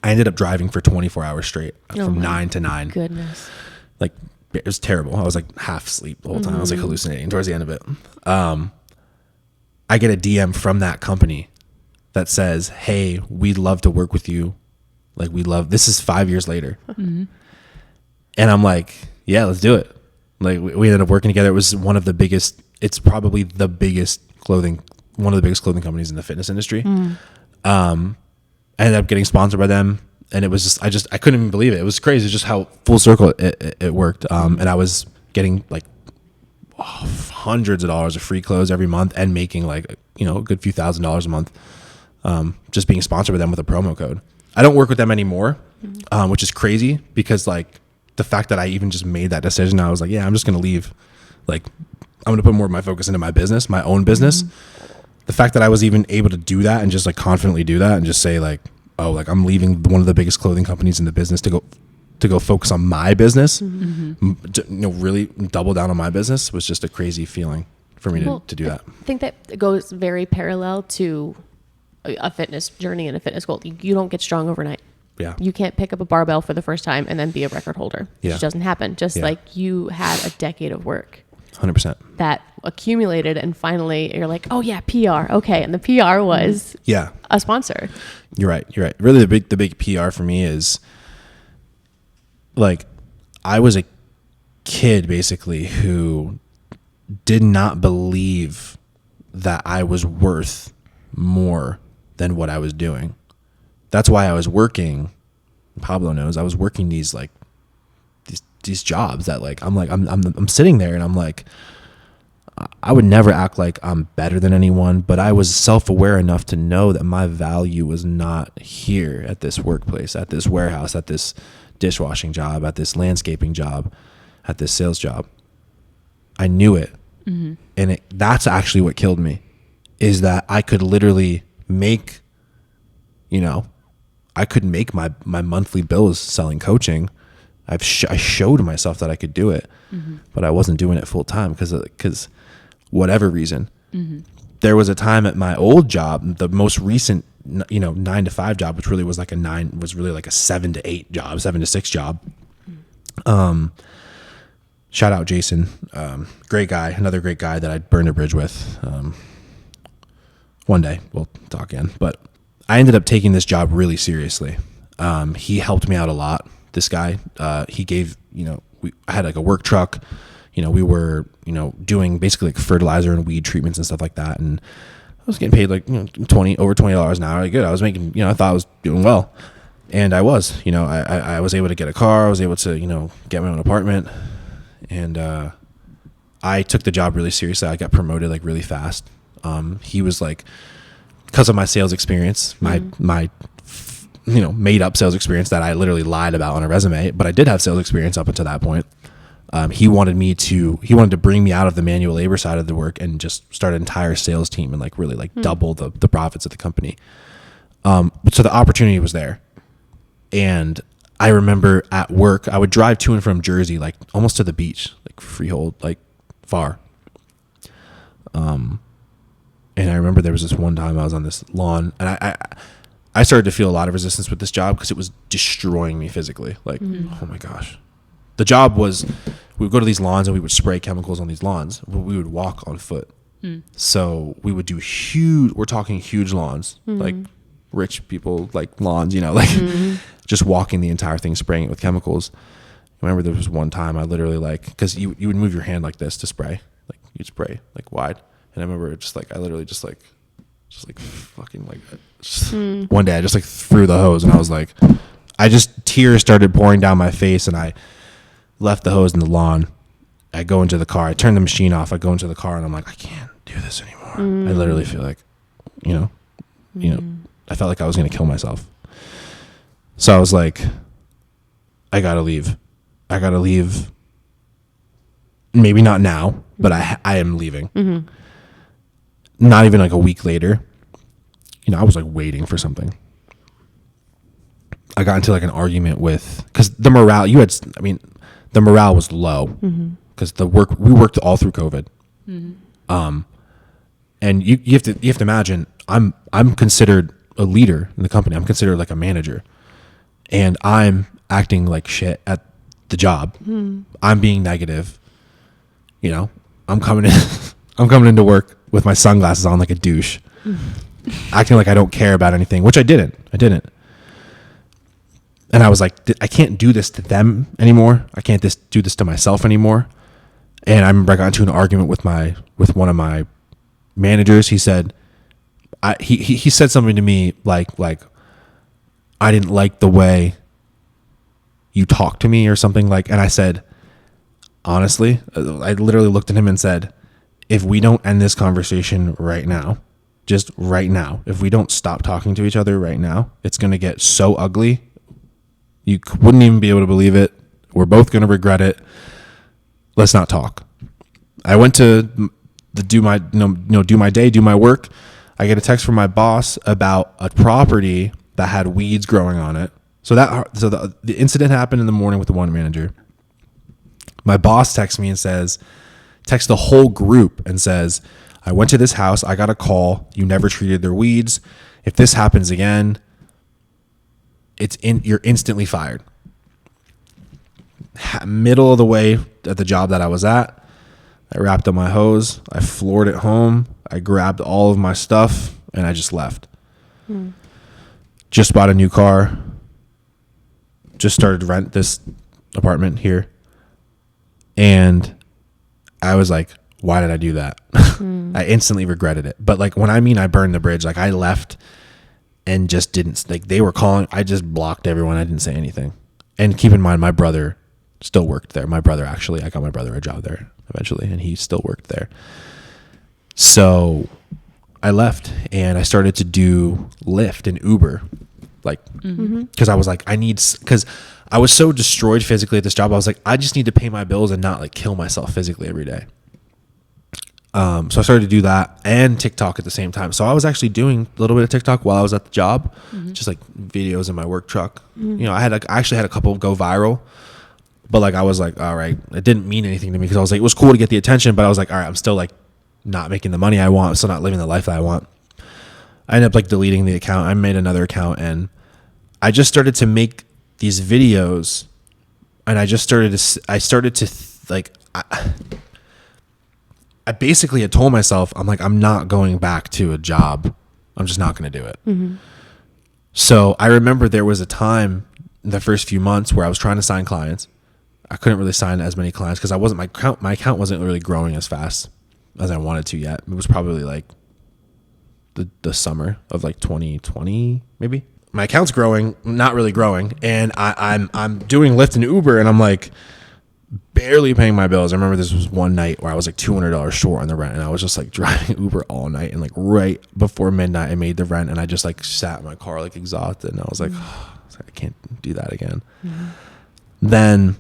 I ended up driving for 24 hours straight, from 9 to 9. Goodness. Like, it was terrible. I was like half asleep the whole time. I was like hallucinating towards the end of it. I get a DM from that company that says, hey, we'd love to work with you. Like, this is 5 years later. And I'm like, yeah, let's do it. Like, we ended up working together. It was one of the biggest, it's probably one of the biggest clothing companies in the fitness industry. I ended up getting sponsored by them, and it was just, I couldn't even believe it. It was crazy just how full circle it worked. And I was getting like hundreds of dollars of free clothes every month, and making like, a good few $1,000s a month, just being sponsored by them with a promo code. I don't work with them anymore, which is crazy, because like the fact that I even just made that decision, I was like, yeah, I'm just going to leave. Like, I'm going to put more of my focus into my business, my own business. The fact that I was even able to do that and just like confidently do that and just say like, oh, like, I'm leaving one of the biggest clothing companies in the business to go focus on my business, really double down on my business, was just a crazy feeling for me to do that. I think that goes very parallel to a fitness journey and a fitness goal. You don't get strong overnight. Yeah. You can't pick up a barbell for the first time and then be a record holder. It Yeah. just doesn't happen. Just like you had a decade of work 100%. that accumulated, and finally you're like, oh yeah, PR. Okay. And the PR was a sponsor. You're right. Really, the big PR for me is like, I was a kid basically who did not believe that I was worth more than what I was doing. That's why I was working. Pablo knows I was working these jobs that like, I'm sitting there and I'm like, I would never act like I'm better than anyone, but I was self-aware enough to know that my value was not here at this workplace, at this warehouse, at this dishwashing job, at this landscaping job, at this sales job. I knew it. And that's actually what killed me, is that I could literally make, I could make my monthly bills selling coaching. I showed myself that I could do it, but I wasn't doing it full time because whatever reason. There was a time at my old job, the most recent, 9 to 5 job, which really was like a 7 to 8 job, 7 to 6 job. Shout out Jason, great guy, another great guy that I burned a bridge with. One day we'll talk again, but I ended up taking this job really seriously. He helped me out a lot. This guy, he gave, I had like a work truck, we were, doing basically like fertilizer and weed treatments and stuff like that. And I was getting paid like, over $20 an hour. Like, good. I was making, I thought I was doing well, and I was, I was able to get a car. I was able to, get my own apartment, and, I took the job really seriously. I got promoted like really fast. He was like, because of my sales experience, my made up sales experience that I literally lied about on a resume, but I did have sales experience up until that point. He wanted to bring me out of the manual labor side of the work and just start an entire sales team and like really like double the profits of the company. So the opportunity was there. And I remember at work, I would drive to and from Jersey, like almost to the beach, like freehold, like far. And I remember there was this one time I was on this lawn, and I started to feel a lot of resistance with this job because it was destroying me physically. Like, oh my gosh. The job was, we would go to these lawns and we would spray chemicals on these lawns. We would walk on foot. So we would do we're talking huge lawns, like rich people, like lawns, just walking the entire thing, spraying it with chemicals. I remember there was one time I literally because you would move your hand like this to spray, like you'd spray like wide. And I remember I literally one day I just like threw the hose, and I was like, tears started pouring down my face, and I left the hose in the lawn. I go into the car, I turn the machine off, I go into the car, and I'm like, I can't do this anymore. I literally feel like, I felt like I was going to kill myself. So I was like, I got to leave. I got to leave. Maybe not now, but I am leaving. Mm-hmm. Not even like a week later, you know, I was like waiting for something. I got into like an argument with, because the morale was low because we worked all through COVID. Mm-hmm. And you have to imagine I'm considered a leader in the company. I'm considered like a manager, and I'm acting like shit at the job. I'm being negative. You know, I'm coming into work with my sunglasses on like a douche, acting like I don't care about anything, which I didn't. And I was like, I can't do this to them anymore. I can't do this to myself anymore. And I remember I got into an argument with one of my managers. He said, he said something to me like I didn't like the way you talked to me or something like. And I said, honestly, I literally looked at him and said, if we don't end this conversation right now, just right now, if we don't stop talking to each other right now, it's going to get so ugly. You wouldn't even be able to believe it. We're both going to regret it. Let's not talk. I went to do my day, do my work. I get a text from my boss about a property that had weeds growing on it. So the incident happened in the morning with the one manager. My boss texts me and texts the whole group and says, I went to this house. I got a call. You never treated their weeds. If this happens again, you're instantly fired. Middle of the way at the job that I was at, I wrapped up my hose. I floored it home. I grabbed all of my stuff and I just left. Just bought a new car. Just started to rent this apartment here. And I was like, why did I do that? I instantly regretted it. But like when I burned the bridge, like I left and just didn't, like they were calling, I just blocked everyone. I didn't say anything. And keep in mind, my brother still worked there. I got my brother a job there eventually, and he still worked there. So I left and I started to do Lyft and Uber, like, because I was like, because I was so destroyed physically at this job. I was like, I just need to pay my bills and not like kill myself physically every day. So I started to do that and TikTok at the same time. So I was actually doing a little bit of TikTok while I was at the job, just like videos in my work truck. You know, I actually had a couple go viral, but like, I was like, all right, it didn't mean anything to me because I was like, it was cool to get the attention, but I was like, all right, I'm still like not making the money I want. I'm still not living the life that I want. I ended up like deleting the account. I made another account and I just started to make these videos, and I basically had told myself, I'm like, I'm not going back to a job. I'm just not going to do it. So I remember there was a time in the first few months where I was trying to sign clients. I couldn't really sign as many clients because my account wasn't really growing as fast as I wanted to yet. It was probably like the summer of like 2020, maybe. My account's growing, not really growing, and I'm doing Lyft and Uber, and I'm like barely paying my bills. I remember this was one night where I was like $200 short on the rent, and I was just like driving Uber all night, and like right before midnight I made the rent, and I just like sat in my car like exhausted, and I was like, I can't do that again. Then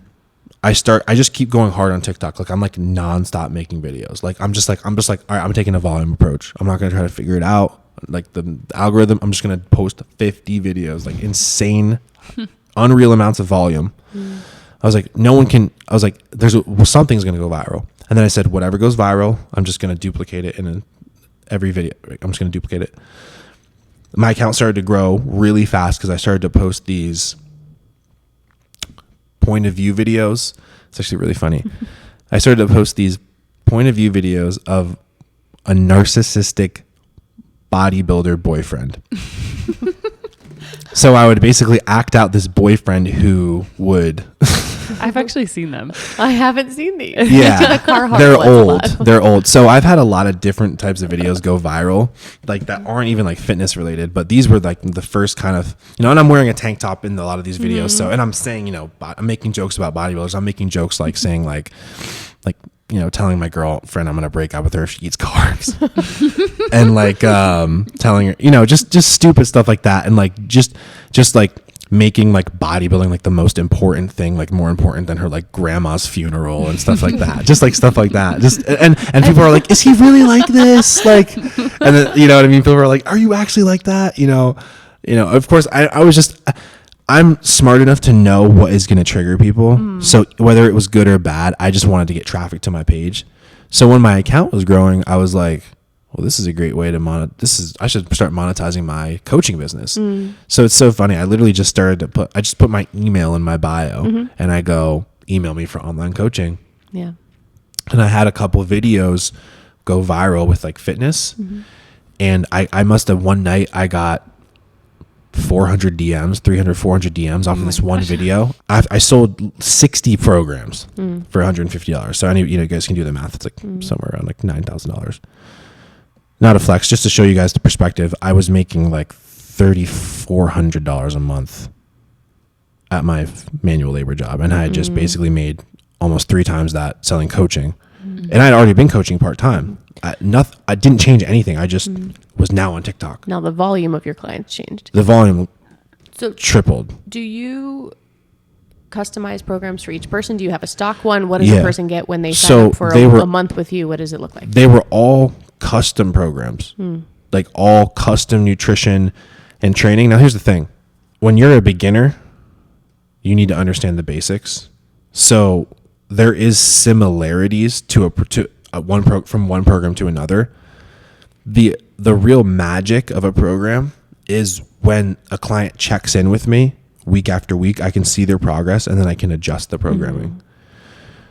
I just keep going hard on TikTok. Like I'm like nonstop making videos. Like I'm just like, all right, I'm taking a volume approach. I'm not going to try to figure it out. Like the algorithm, I'm just going to post 50 videos, like insane, unreal amounts of volume. I was like, something's going to go viral. And then I said, whatever goes viral, I'm just going to duplicate it in every video. I'm just going to duplicate it. My account started to grow really fast because I started to post these point of view videos. It's actually really funny. I started to post these point of view videos of a narcissistic bodybuilder boyfriend. So I would basically act out this boyfriend who would I've actually seen them. I haven't seen these. Yeah. The They're old. So I've had a lot of different types of videos go viral, like that aren't even like fitness related, but these were like the first kind of, and I'm wearing a tank top in a lot of these videos. So, and I'm saying, I'm making jokes about bodybuilders. I'm making jokes like saying like, telling my girlfriend I'm going to break up with her if she eats carbs and like, telling her, just stupid stuff like that. And like, just like making like bodybuilding like the most important thing, like more important than her like grandma's funeral and stuff like that. Just like stuff like that. Just and people are like, is he really like this? Like, and then, you know what I mean? People are like, are you actually like that? You know, of course I'm smart enough to know what is going to trigger people. So whether it was good or bad, I just wanted to get traffic to my page. So when my account was growing, I was like, well, this is a great way to I should start monetizing my coaching business. So it's so funny. I literally just I just put my email in my bio and I go, email me for online coaching. Yeah. And I had a couple of videos go viral with like fitness. And I must have one night I got 400 DMs, 300, 400 DMs off of this one video. I sold 60 programs for $150. So you guys can do the math. It's like somewhere around like $9,000. Not a flex, just to show you guys the perspective. I was making like $3,400 a month at my manual labor job. And I had just basically made almost 3 times that selling coaching. And I'd already been coaching part-time. I didn't change anything. I just was now on TikTok. Now the volume of your clients changed. The volume tripled. Do you customize programs for each person? Do you have a stock one? What does a person get when they sign up for a month with you? What does it look like? They were all custom programs, like all custom nutrition and training. Now, here's the thing. When you're a beginner, you need to understand the basics. So there is similarities from one program to another. The real magic of a program is when a client checks in with me week after week, I can see their progress and then I can adjust the programming.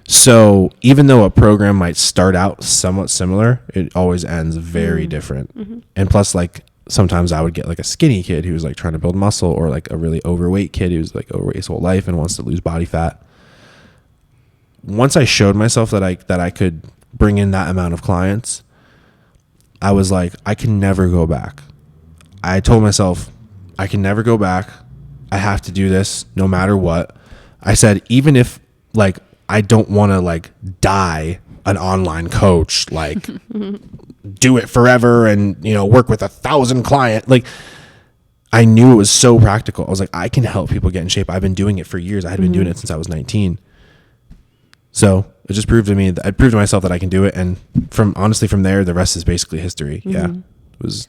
So even though a program might start out somewhat similar, it always ends very different. And plus, like, sometimes I would get like a skinny kid who was like trying to build muscle, or like a really overweight kid who's like overweight his whole life and wants to lose body fat. Once I showed myself that I could bring in that amount of clients, I was like, I can never go back. I told myself, I can never go back. I have to do this no matter what. I said, even if like I don't want to like die an online coach, like do it forever and, work with 1,000 clients. Like, I knew it was so practical. I was like, I can help people get in shape. I've been doing it for years. I had been doing it since I was 19. So it just proved to me that I proved to myself that I can do it. And from there, the rest is basically history. Yeah. It was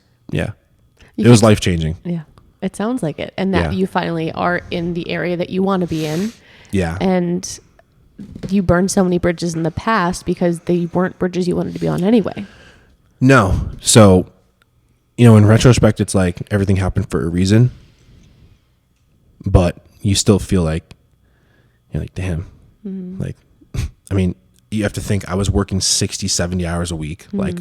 life-changing. Yeah. It sounds like it. And that you finally are in the area that you want to be in. Yeah. And you burned so many bridges in the past because they weren't bridges you wanted to be on anyway. No. So, in retrospect, it's like everything happened for a reason, but you still feel like, you're like, damn, like, I mean, you have to think I was working 60, 70 hours a week. Like,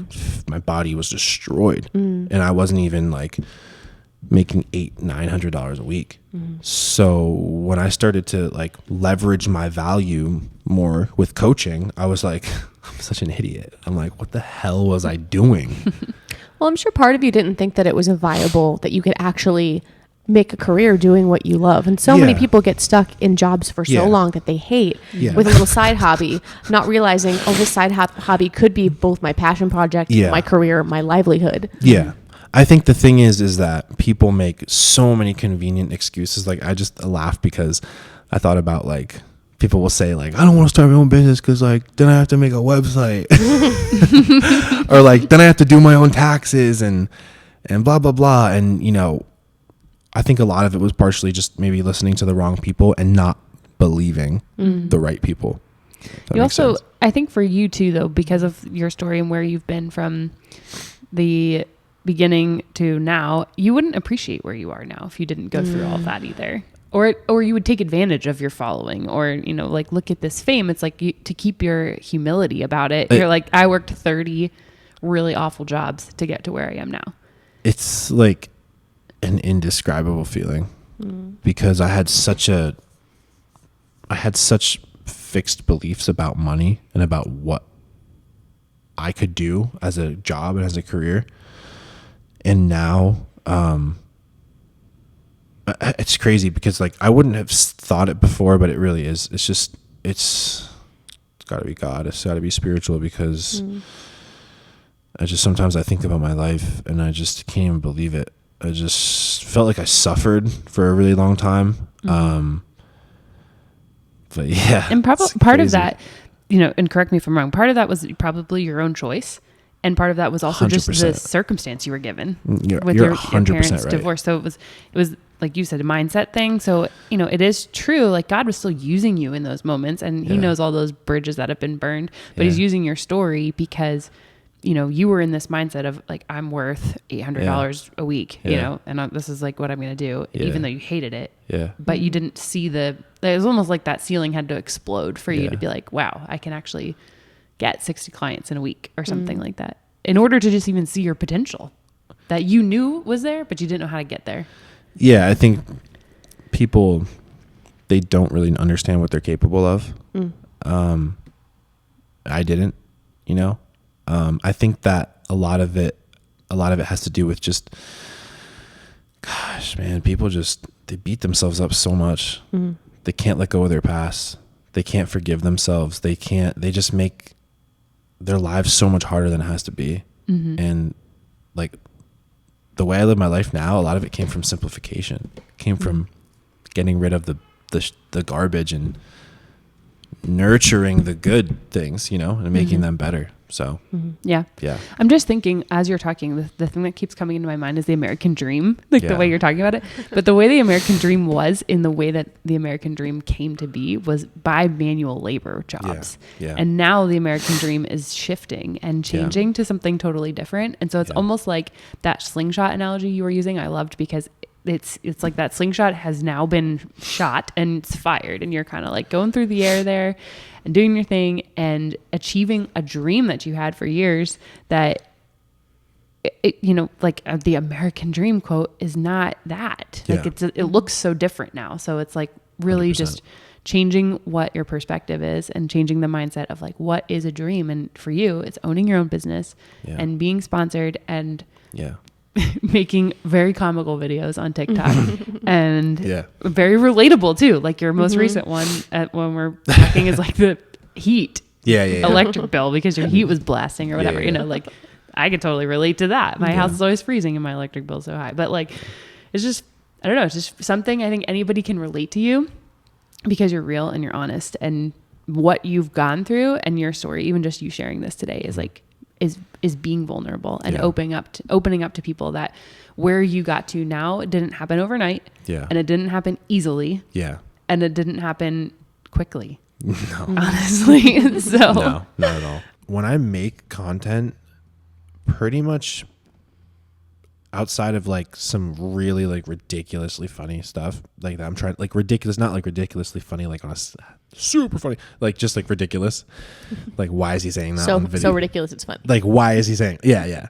my body was destroyed and I wasn't even like making $800-900 a week. So when I started to like leverage my value more with coaching, I was like, I'm such an idiot. I'm like, what the hell was I doing? Well, I'm sure part of you didn't think that it was that you could actually make a career doing what you love. And so many people get stuck in jobs for so long that they hate with a little side hobby, not realizing, this side hobby could be both my passion project, my career, my livelihood. Yeah. I think the thing is that people make so many convenient excuses. Like, I just laugh because I thought about like, people will say like, I don't want to start my own business because like, then I have to make a website or like, then I have to do my own taxes and blah, blah, blah. And, I think a lot of it was partially just maybe listening to the wrong people and not believing the right people. You also, I think for you too, though, because of your story and where you've been from the beginning to now, you wouldn't appreciate where you are now if you didn't go through all of that either. Or you would take advantage of your following, or, like, look at this fame. It's like to keep your humility about it. You're like, I worked 30 really awful jobs to get to where I am now. It's like an indescribable feeling because I had such fixed beliefs about money and about what I could do as a job and as a career. And now, it's crazy because like, I wouldn't have thought it before, but it really is. It's just, it's gotta be God. It's gotta be spiritual because sometimes I think about my life and I just can't even believe it. I just felt like I suffered for a really long time. But yeah. And probably part of that, and correct me if I'm wrong, part of that was probably your own choice. And part of that was also 100%. Just the circumstance you were given with your parents' right. divorce. So it was like you said, a mindset thing. So, it is true. Like God was still using you in those moments, and he knows all those bridges that have been burned, but he's using your story because, you were in this mindset of like, I'm worth $800 a week, and this is like what I'm going to do, even though you hated it. Yeah. But you didn't see it was almost like that ceiling had to explode for you to be like, wow, I can actually get 60 clients in a week or something like that, in order to just even see your potential that you knew was there, but you didn't know how to get there. Yeah. I think people, they don't really understand what they're capable of. I didn't, I think that a lot of it has to do with just, gosh, man, people they beat themselves up so much. They can't let go of their past. They can't forgive themselves. They just make their lives so much harder than it has to be. And like the way I live my life now, a lot of it came from simplification. It came from getting rid of the garbage and nurturing the good things, and making them better. So yeah. I'm just thinking as you're talking, the thing that keeps coming into my mind is the American dream, like the way you're talking about it. But the way the American dream was, in the way that the American dream came to be, was by manual labor jobs. And now the American dream is shifting and changing to something totally different. And so it's almost like that slingshot analogy you were using, I loved, because it's like that slingshot has now been shot and it's fired, and you're kind of like going through the air there and doing your thing and achieving a dream that you had for years that like the American dream quote is not that. Like it looks so different now. So it's like really 100%. Just changing what your perspective is and changing the mindset of like, what is a dream? And for you, it's owning your own business and being sponsored and making very comical videos on TikTok and very relatable too. Like your most recent one when we're talking is like the heat electric bill because your heat was blasting or whatever, like I could totally relate to that. My house is always freezing and my electric bill is so high, but like, it's just, I don't know. It's just something I think anybody can relate to you because you're real and you're honest, and what you've gone through and your story, even just you sharing this today is like, is being vulnerable and opening up to people that where you got to now, it didn't happen overnight. And it didn't happen easily. And it didn't happen quickly. No. Honestly. So no, not at all. When I make content, pretty much outside of like some really like ridiculously funny stuff like that, I'm trying like ridiculous, not like ridiculously funny, like on a super funny, like just like ridiculous. Like, why is he saying that? So ridiculous, it's funny. Like, why is he saying? Yeah.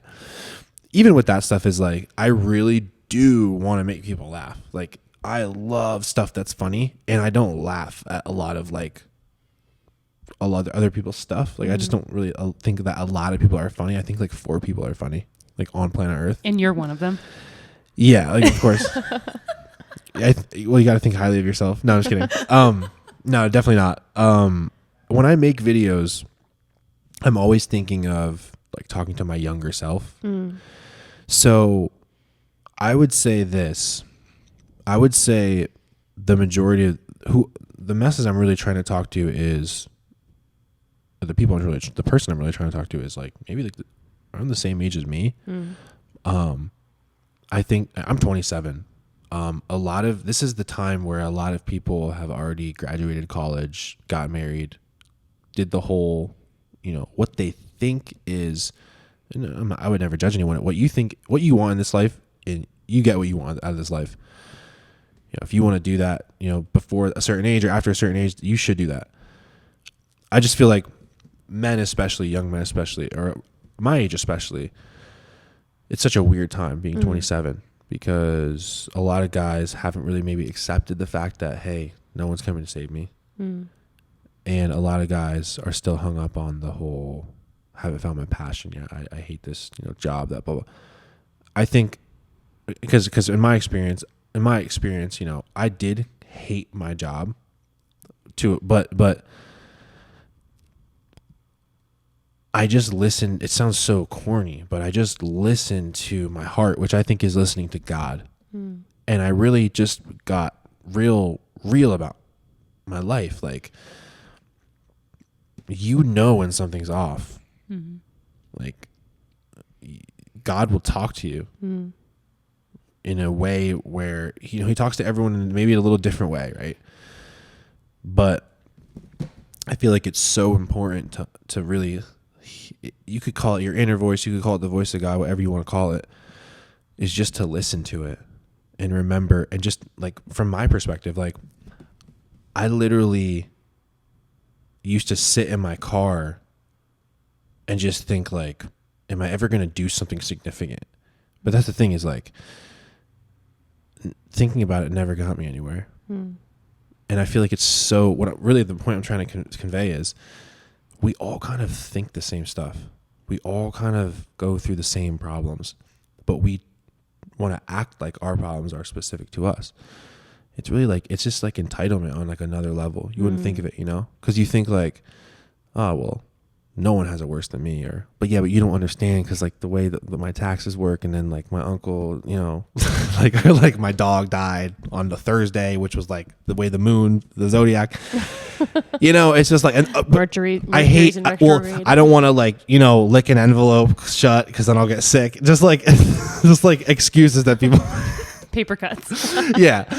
Even with that stuff is like, I really do want to make people laugh. Like, I love stuff that's funny, and I don't laugh at a lot of other people's stuff. Like, I just don't really think that a lot of people are funny. I think like 4 people are funny, like on planet Earth. And you're one of them. Yeah, like, of course. Well, you got to think highly of yourself. No, I'm just kidding. No, definitely not. When I make videos, I'm always thinking of like talking to my younger self. So I would say this. I would say the majority of the message I'm really trying to talk to is the person I'm really trying to talk to is like maybe like around the same age as me. I think I'm 27. This is the time where a lot of people have already graduated college, got married, did the whole, what they think is, and I would never judge anyone. What you think, what you want in this life, and you get what you want out of this life. If you want to do that, before a certain age or after a certain age, you should do that. I just feel like men especially, young men especially, or my age especially, it's such a weird time being 27. Because a lot of guys haven't really maybe accepted the fact that, hey, no one's coming to save me. And a lot of guys are still hung up on the whole, haven't found my passion yet. I hate this, job, that blah, blah. I think because in my experience, I did hate my job but I just listened. It sounds so corny, but I just listened to my heart, which I think is listening to God. And I really just got real about my life. Like, you know when something's off. Mm-hmm. Like, God will talk to you in a way where he talks to everyone in maybe a little different way, right? But I feel like it's so important to really, you could call it your inner voice, you could call it the voice of God, whatever you want to call it, is just to listen to it and remember. And just like from my perspective, like I literally used to sit in my car and just think like, am I ever going to do something significant? But that's the thing, is like thinking about it never got me anywhere. And I feel like it's so, really the point I'm trying to convey is we all kind of think the same stuff. We all kind of go through the same problems, but we want to act like our problems are specific to us. It's really like, it's just like entitlement on like another level. You wouldn't think of it, because you think like, oh, well, no one has it worse than me, but you don't understand because like the way that my taxes work, and then like my uncle, like my dog died on the Thursday, which was like the way the moon, the zodiac, it's just like Mercury. I hate. I don't want to like lick an envelope shut because then I'll get sick. Just like excuses that people paper cuts. Yeah,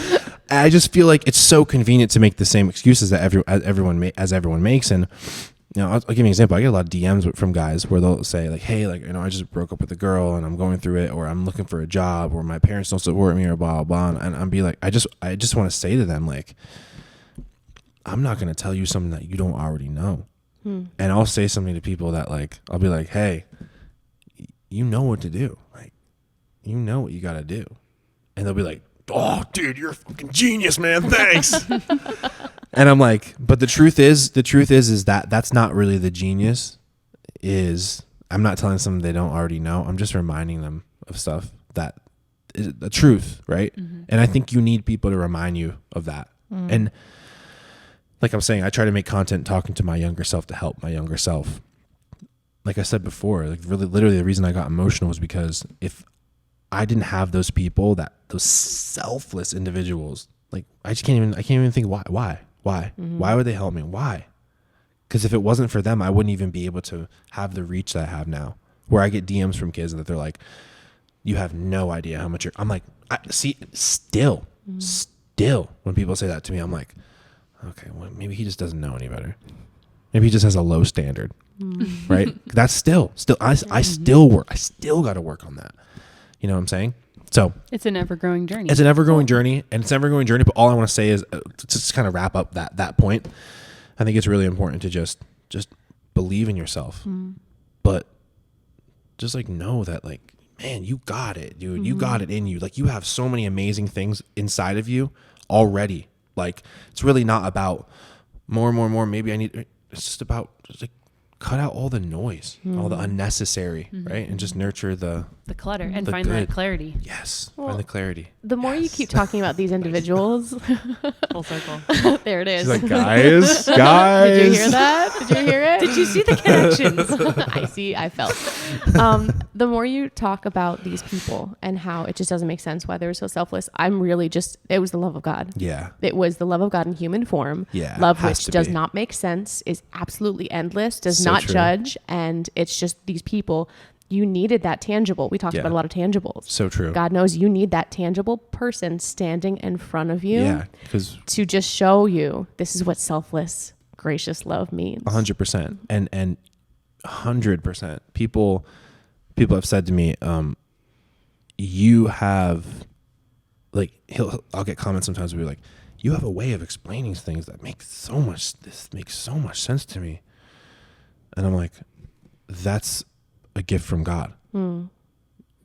I just feel like it's so convenient to make the same excuses that everyone makes. And I'll give you an example. I get a lot of DMs from guys where they'll say like, hey, like, I just broke up with a girl and I'm going through it, or I'm looking for a job, or my parents don't support me, or blah, blah, blah. And I'm be like, I just want to say to them, like, I'm not going to tell you something that you don't already know. And I'll say something to people that like, I'll be like, hey, you know what to do. Like, you know what you got to do. And they'll be like, oh, dude, you're a fucking genius, man. Thanks. And I'm like, but the truth is that that's not really the genius. I'm not telling them they don't already know. I'm just reminding them of stuff that is the truth, right? Mm-hmm. And I think you need people to remind you of that. And like I'm saying, I try to make content talking to my younger self to help my younger self. Like I said before, like really, literally the reason I got emotional was because if I didn't have those people, those selfless individuals, like I can't even think why. Mm-hmm. Why would they help me? Why? Because if it wasn't for them, I wouldn't even be able to have the reach that I have now, where I get DMs from kids that they're like, you have no idea how much I'm like, still when people say that to me, I'm like, okay, well, maybe he just doesn't know any better. Maybe he just has a low standard, right? That's still, I still got to work on that. You know what I'm saying? So it's an ever-growing journey. But all I want to say is to just kind of wrap up that point. I think it's really important to just believe in yourself, but just like know that like, man, you got it, dude. You got it in you. Like you have so many amazing things inside of you already. Like it's really not about more. Maybe it's just about just like cut out all the noise, all the unnecessary, right? And just nurture the clutter and find that clarity. Yes. Find the clarity. The more you keep talking about these individuals, full circle. There it is. She's like, guys. Did you hear that? Did you hear it? Did you see the connections? I felt. The more you talk about these people and how it just doesn't make sense why they're so selfless, I'm really it was the love of God. Yeah. It was the love of God in human form. Yeah. Love which does not make sense, is absolutely endless, does not judge, and it's just these people. You needed that tangible. We talked about a lot of tangibles. So true. God knows you need that tangible person standing in front of you. Yeah, to just show you this is what selfless, gracious love means. 100%. And 100%. People have said to me, you have like I'll get comments sometimes where you're like, you have a way of explaining things that makes so much sense to me. And I'm like, that's a gift from God.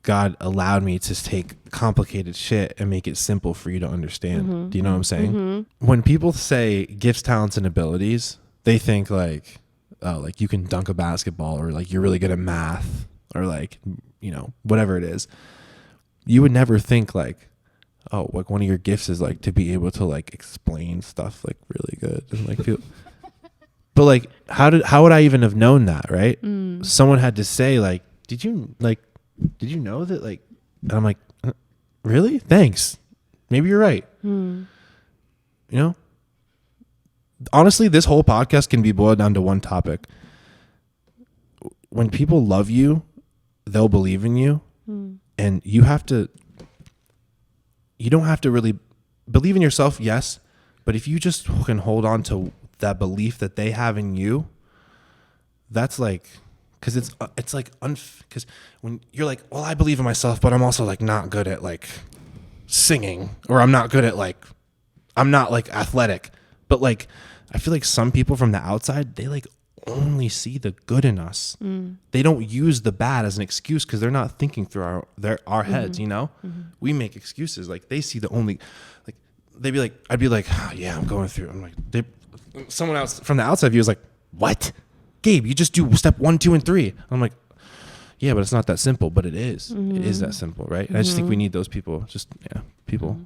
God allowed me to take complicated shit and make it simple for you to understand. Do you know what I'm saying? When people say gifts, talents, and abilities, they think like, oh, like you can dunk a basketball, or like you're really good at math, or like, whatever it is. You would never think like, oh, like one of your gifts is like to be able to like explain stuff like really good and like feel. But like, how would I even have known that, right? Someone had to say like, did you know that like, and I'm like, really? Thanks. Maybe you're right. You know, honestly, this whole podcast can be boiled down to one topic. When people love you, they'll believe in you, and you don't have to really believe in yourself. Yes. But if you just can hold on to that belief that they have in you, that's like, cause it's like, cause when you're like, well, I believe in myself, but I'm also like not good at like singing, or I'm not good at like, I'm not like athletic, but like, I feel like some people from the outside, they like only see the good in us. They don't use the bad as an excuse because they're not thinking through our heads, you know? We make excuses. Like they see the only, like, they'd be like, I'd be like, oh, yeah, I'm going through. I'm like, someone else from the outside view is like, what? Gabe, you just do step 1, 2, and 3. I'm like, yeah, but it's not that simple, but it is. It is that simple, right? And I just think we need those people. Just, people,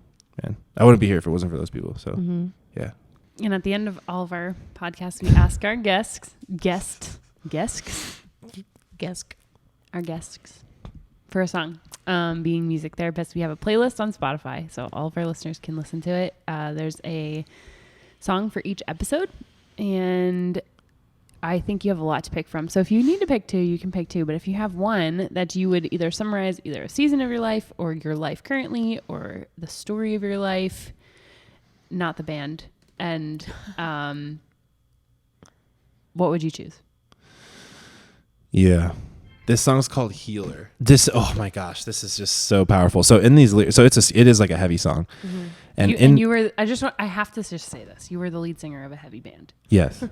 man. I wouldn't be here if it wasn't for those people. So, yeah. And at the end of all of our podcasts, we ask our guests for a song. Being music therapists, we have a playlist on Spotify, so all of our listeners can listen to it. There's a song for each episode, and I think you have a lot to pick from. So if you need to pick 2, you can pick 2. But if you have one that you would either summarize either a season of your life or your life currently or the story of your life, not the band, and what would you choose? Yeah. This song's called Healer. Oh my gosh, this is just so powerful. So in these, it is like a heavy song. And you were, I have to just say this. You were the lead singer of a heavy band. Yes.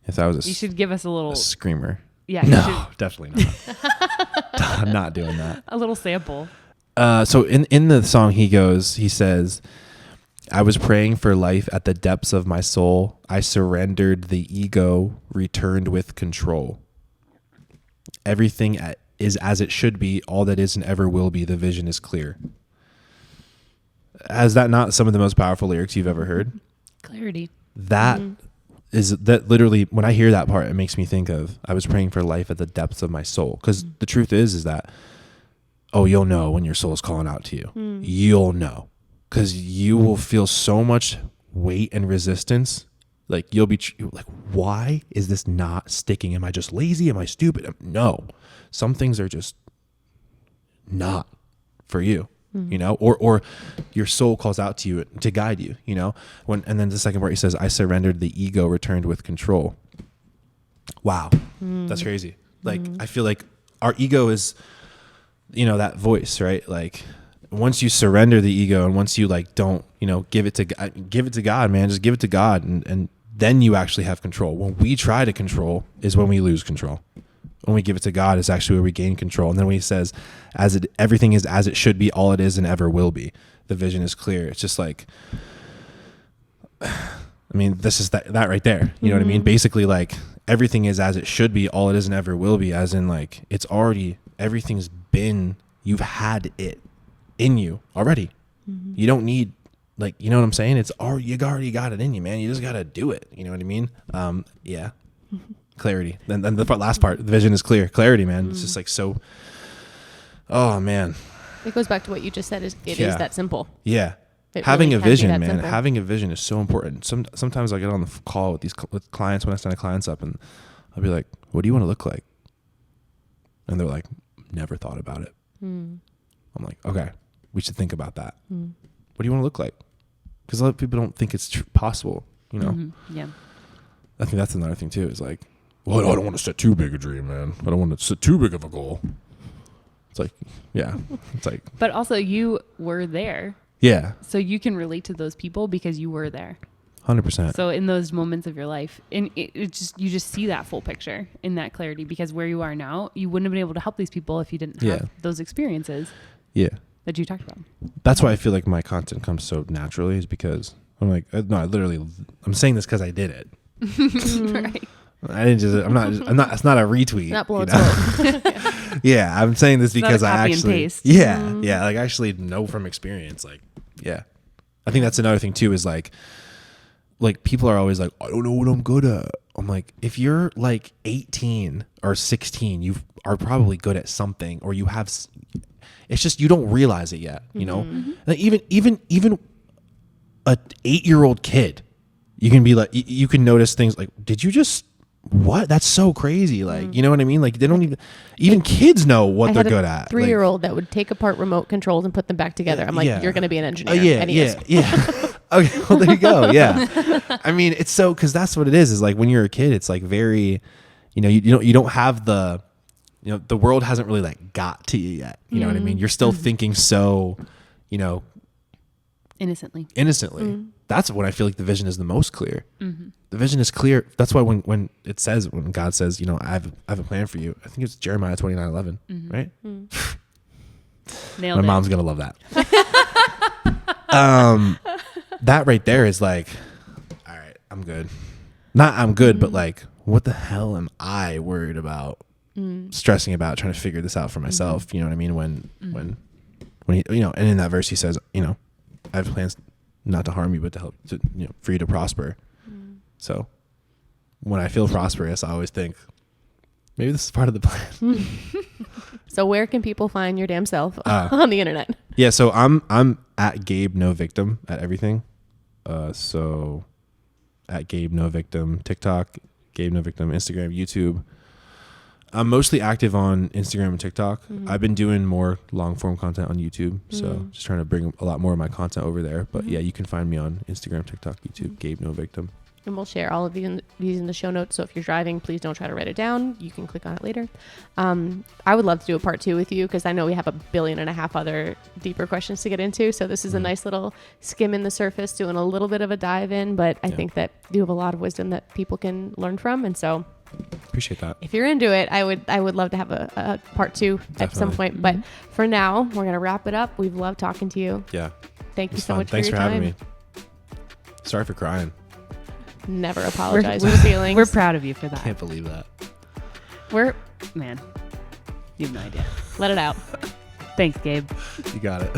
Yes, I was you should give us a screamer. Yeah. No, definitely not. I'm not doing that. A little sample. So in the song, he says, I was praying for life at the depths of my soul. I surrendered the ego, returned with control. Everything is as it should be. All that is and ever will be. The vision is clear. Is that not some of the most powerful lyrics you've ever heard? Clarity. That is literally, when I hear that part, it makes me think of, I was praying for life at the depths of my soul. Because the truth is that, you'll know when your soul is calling out to you. You'll know. Because you will feel so much weight and resistance. Like you'll be like, why is this not sticking? Am I just lazy? Am I stupid? No, some things are just not for you, you know, or your soul calls out to you to guide you, you know, and then the second part, he says, I surrendered the ego, returned with control. Wow. That's crazy. Like, I feel like our ego is, you know, that voice, right? Like once you surrender the ego and once you like, don't, you know, give it to God, man, just give it to God. And then you actually have control. When we try to control is when we lose control. When we give it to God is actually where we gain control. And then when he says, everything is as it should be, all it is and ever will be. The vision is clear. It's just like, I mean, this is that right there. You know what I mean? Basically, like everything is as it should be, all it is and ever will be. As in, like everything's been. You've had it in you already. You don't need. Like, you know what I'm saying? You already got it in you, man. You just got to do it. You know what I mean? Yeah. Clarity. Then the last part, the vision is clear. Clarity, man. It's just like so, oh man. It goes back to what you just said. It is that simple. Yeah. Having a vision, man. Simple. Having a vision is so important. Sometimes I get on the call with clients when I send clients up and I'll be like, what do you want to look like? And they're like, never thought about it. I'm like, okay, we should think about that. What do you want to look like? Because a lot of people don't think it's possible, you know? Yeah. I think that's another thing too, is like, well, I don't want to set too big a dream, man. I don't want to set too big of a goal. It's like, yeah. It's like. But also you were there. Yeah. So you can relate to those people because you were there. 100%. So in those moments of your life, and you just see that full picture in that clarity, because where you are now, you wouldn't have been able to help these people if you didn't have those experiences. Yeah. That you talked about. That's why I feel like my content comes so naturally, is because I'm like, no, I'm saying this because I did it. Right. I didn't just, I'm not, it's not a retweet. Not blowing smoke. Yeah. I'm saying this because I actually, and paste. Yeah. Like I actually know from experience. Like, yeah. I think that's another thing too, is like people are always like, I don't know what I'm good at. I'm like, if you're like 18 or 16, you are probably good at something, or you have, it's just, you don't realize it yet, you know? Like even a 8-year-old kid, you can be like, you can notice things like, did you just, what? That's so crazy. Like, you know what I mean? Like, they don't even kids know what they're good at. 3-year-old that would take apart remote controls and put them back together. I'm like, you're going to be an engineer. Yeah. Okay, well, there you go. Yeah. I mean, it's so, because that's what it is like when you're a kid, it's like very, you know, you don't have the, you know, the world hasn't really like got to you yet. You know what I mean? You're still thinking so, you know, innocently. That's when I feel like the vision is the most clear. The vision is clear. That's why when it says, when God says, you know, I have a plan for you, I think it's Jeremiah 29:11, right? Nailed My it. mom's gonna love that. That right there is like, all right, I'm good. Not I'm good, but like, what the hell am I worried about, stressing about, trying to figure this out for myself? You know what I mean? When he, you know, and in that verse he says, you know, I have plans not to harm you, but to help, to, you know, for you to prosper. So when I feel prosperous, I always think maybe this is part of the plan. So where can people find your damn self on the internet? Yeah. So I'm at Gabe No Victim at everything. So at Gabe No Victim, TikTok, Gabe No Victim, Instagram, YouTube. I'm mostly active on Instagram and TikTok. I've been doing more long form content on YouTube. So just trying to bring a lot more of my content over there. But yeah, you can find me on Instagram, TikTok, YouTube, Gabe No Victim. And we'll share all of these in the show notes. So if you're driving, please don't try to write it down. You can click on it later. I would love to do a part 2 with you because I know we have 1.5 billion other deeper questions to get into. So this is a nice little skim in the surface, doing a little bit of a dive in. But I think that you have a lot of wisdom that people can learn from. And so appreciate that. If you're into it, I would love to have a part 2 at some point. But for now, we're going to wrap it up. We've loved talking to you. Yeah. Thank you so much Thanks for your for time. having me. Sorry for crying. Never apologize for feelings. We're proud of you for that. Can't believe that. Man, you have no idea. Let it out. Thanks, Gabe. You got it.